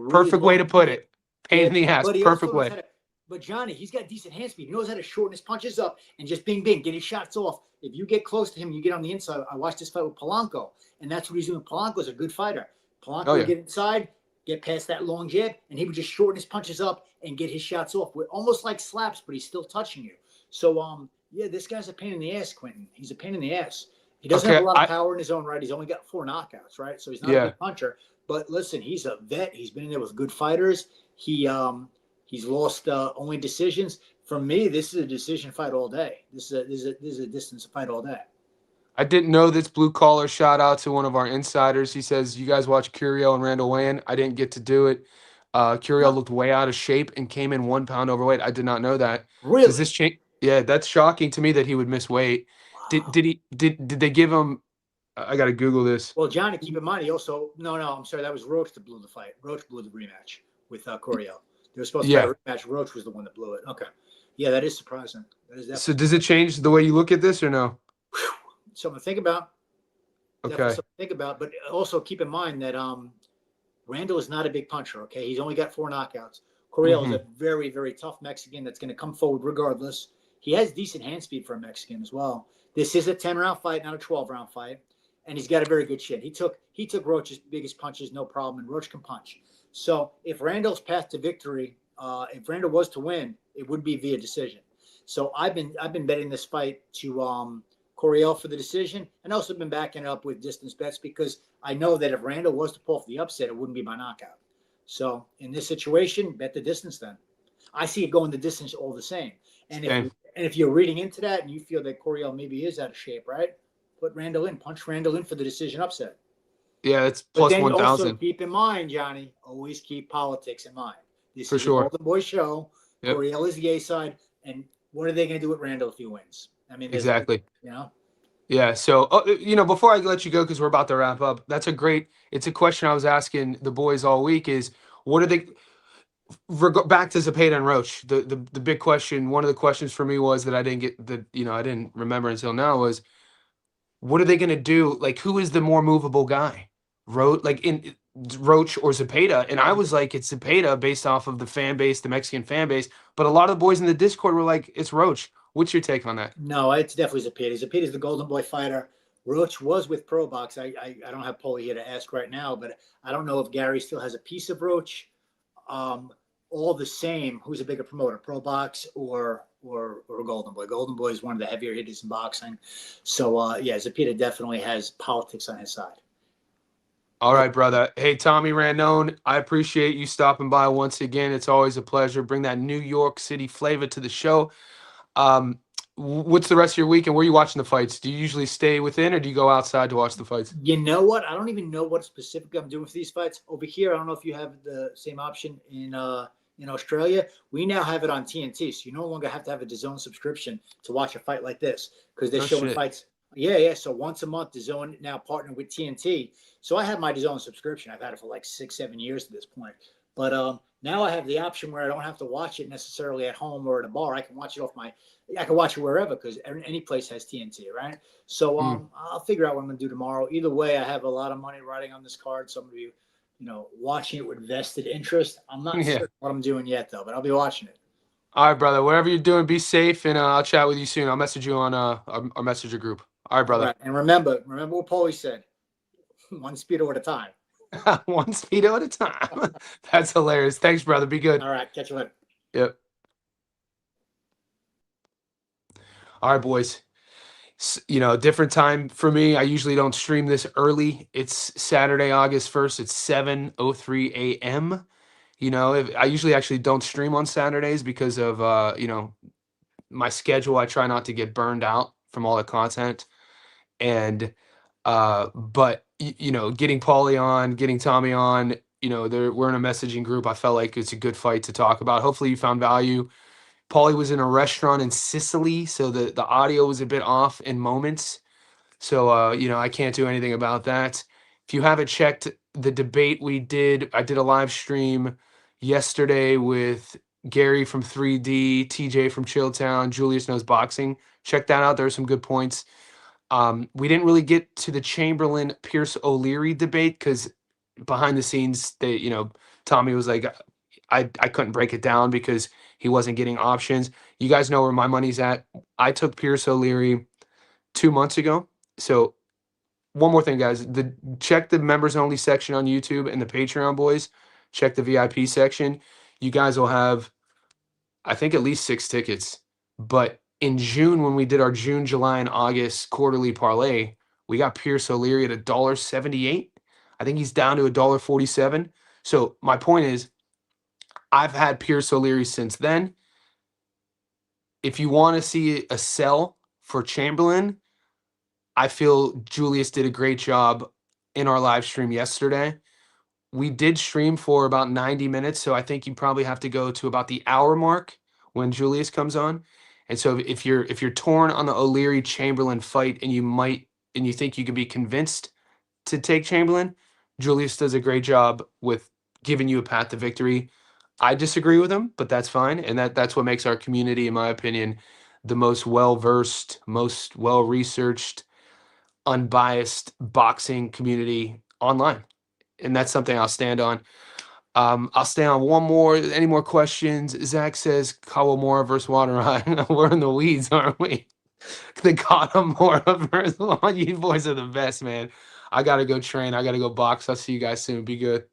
Speaker 1: perfect way to put it. Pain
Speaker 2: Yeah,
Speaker 1: in the ass.
Speaker 2: but he
Speaker 1: Perfect
Speaker 2: also knows
Speaker 1: way.
Speaker 2: how to. But Johnny, he's got decent hand speed. He knows how to shorten his punches up and just bing, bing, get his shots off. If you get close to him, you get on the inside. I watched this fight with Polanco, and that's what he's doing. Polanco's a good fighter. Polanco
Speaker 1: Oh
Speaker 2: would
Speaker 1: yeah.
Speaker 2: get inside, get past that long jab, and he would just shorten his punches up and get his shots off. With almost like slaps, but he's still touching you. So, yeah, this guy's a pain in the ass, Quentin. He's a pain in the ass. He doesn't have a
Speaker 1: Okay.
Speaker 2: lot of power in his own right. He's only got 4 knockouts, right? So he's not a
Speaker 1: Yeah.
Speaker 2: big puncher. But listen, he's a vet. He's been in there with good fighters. He's lost only decisions. For me, this is a decision fight all day. This is a distance fight all day.
Speaker 1: I didn't know this. Blue collar, shout out to one of our insiders. He says, you guys watch Curiel and Randall Wayne. I didn't get to do it. Curiel looked way out of shape and came in 1 pound overweight. I did not know that.
Speaker 2: Really?
Speaker 1: Does this change? Yeah, that's shocking to me that he would miss weight.
Speaker 2: Wow.
Speaker 1: Did they give him? I got to Google this.
Speaker 2: Well, Johnny, keep in mind, he also no, I'm sorry, that was Roach that blew the fight. Roach blew the rematch with Coriel. They were supposed to have a rematch. Roach was the one that blew it. Okay, yeah, that is surprising. That is
Speaker 1: So does it change the way you look at this or no?
Speaker 2: something to think about.
Speaker 1: Okay.
Speaker 2: Definitely something to think about, but also keep in mind that Randall is not a big puncher. Okay, he's only got 4 knockouts. Coriel is a very, very tough Mexican that's going to come forward regardless. He has decent hand speed for a Mexican as well. This is a 10-round fight, not a 12-round fight, and he's got a very good chin. He took Roach's biggest punches, no problem, and Roach can punch. So if Randall's path to victory, if Randall was to win, it would be via decision. So I've been betting this fight to Coriel for the decision, and also been backing it up with distance bets because I know that if Randall was to pull off the upset, it wouldn't be by knockout. So in this situation, bet the distance then. I see it going the distance all the same. And if you're reading into that and you feel that Coriel maybe is out of shape, right? Put Randall in, punch Randall in for the decision upset.
Speaker 1: Yeah, it's
Speaker 2: But
Speaker 1: plus
Speaker 2: then
Speaker 1: 1,000.
Speaker 2: also keep in mind, Johnny, always keep politics in mind. This is a Golden Boy show. Yep. Coriel is the A side, and what are they going to do with Randall if he wins? I mean,
Speaker 1: exactly.
Speaker 2: You know.
Speaker 1: Yeah. So, before I let you go, because we're about to wrap up, it's a question I was asking the boys all week is, what are they, back to Zepeda and Roach, the big question, one of the questions for me was that I didn't get I didn't remember until now was, what are they going to do? Like, who is the more movable guy? Roach or Zepeda? And I was like, it's Zepeda based off of the fan base, the Mexican fan base. But a lot of the boys in the Discord were like, it's Roach. What's your take on that?
Speaker 2: No, it's definitely Zepeda. Zepeda's the Golden Boy fighter. Roach was with Pro Box. I don't have Paulie here to ask right now, but I don't know if Gary still has a piece of Roach. All the same, who's a bigger promoter, Pro Box or Golden Boy? Golden Boy is one of the heavier hitters in boxing. So, yeah, Zepeda definitely has politics on his side.
Speaker 1: All right, brother. Hey, Tommy Rainone, I appreciate you stopping by once again. It's always a pleasure. Bring that New York City flavor to the show. What's the rest of your week, and where are you watching the fights? Do you usually stay within, or do you go outside to watch the fights?
Speaker 2: You know what? I don't even know what specifically I'm doing for these fights. Over here, I don't know if you have the same option in Australia. We now have it on TNT, so you no longer have to have a DAZN subscription to watch a fight like this because they're showing fights. Yeah. So once a month, DAZN now partnered with TNT. So I have my DAZN subscription. I've had it for like 6-7 years at this point. But now I have the option where I don't have to watch it necessarily at home or at a bar. I can watch it I can watch it wherever because any place has TNT, right? So I'll figure out what I'm going to do tomorrow. Either way, I have a lot of money riding on this card. So I'm going to be, watching it with vested interest. I'm not certain what I'm doing yet, though, but I'll be watching it.
Speaker 1: All right, brother. Whatever you're doing, be safe, and I'll chat with you soon. I'll message you on our messenger group. All right, brother. All right.
Speaker 2: And remember what Paulie said. One speedo at a time.
Speaker 1: One speedo at a time. That's hilarious. Thanks, brother. Be good.
Speaker 2: All right. Catch you later.
Speaker 1: Yep. All right, boys. Different time for me. I usually don't stream this early. It's Saturday, August 1st. It's 7:03 a.m. I usually actually don't stream on Saturdays because of, my schedule. I try not to get burned out from all the content. And, but, getting Paulie on, getting Tommy on, we're in a messaging group. I felt like it's a good fight to talk about. Hopefully you found value. Paulie was in a restaurant in Sicily, so the audio was a bit off in moments. So, I can't do anything about that. If you haven't checked the debate I did a live stream yesterday with Gary from 3D, TJ from Chilltown, Julius Knows Boxing. Check that out. There are some good points. We didn't really get to the Chamberlain Pierce O'Leary debate because behind the scenes, Tommy was like, I couldn't break it down because he wasn't getting options. You guys know where my money's at. I took Pierce O'Leary 2 months ago. So one more thing, guys. Check the members only section on YouTube and the Patreon boys. Check the VIP section. You guys will have, I think, at least 6 tickets. But in June, when we did our June, July, and August quarterly parlay, we got Pierce O'Leary at $1.78. I think he's down to $1.47. So my point is, I've had Pierce O'Leary since then. If you want to see a sell for Chamberlain, I feel Julius did a great job in our live stream yesterday. We did stream for about 90 minutes, so I think you probably have to go to about the hour mark when Julius comes on. And so if you're torn on the O'Leary Chamberlain fight and you think you can be convinced to take Chamberlain, Julius does a great job with giving you a path to victory. I disagree with him, but that's fine, and that's what makes our community, in my opinion, the most well-versed, most well-researched, unbiased boxing community online. And that's something I'll stand on. I'll stay on one more. Any more questions? Zach says Kawamura versus Waterai. We're in the weeds, aren't we? The Kawamura versus You boys are the best, man. I gotta go train. I gotta go box. I'll see you guys soon. Be good.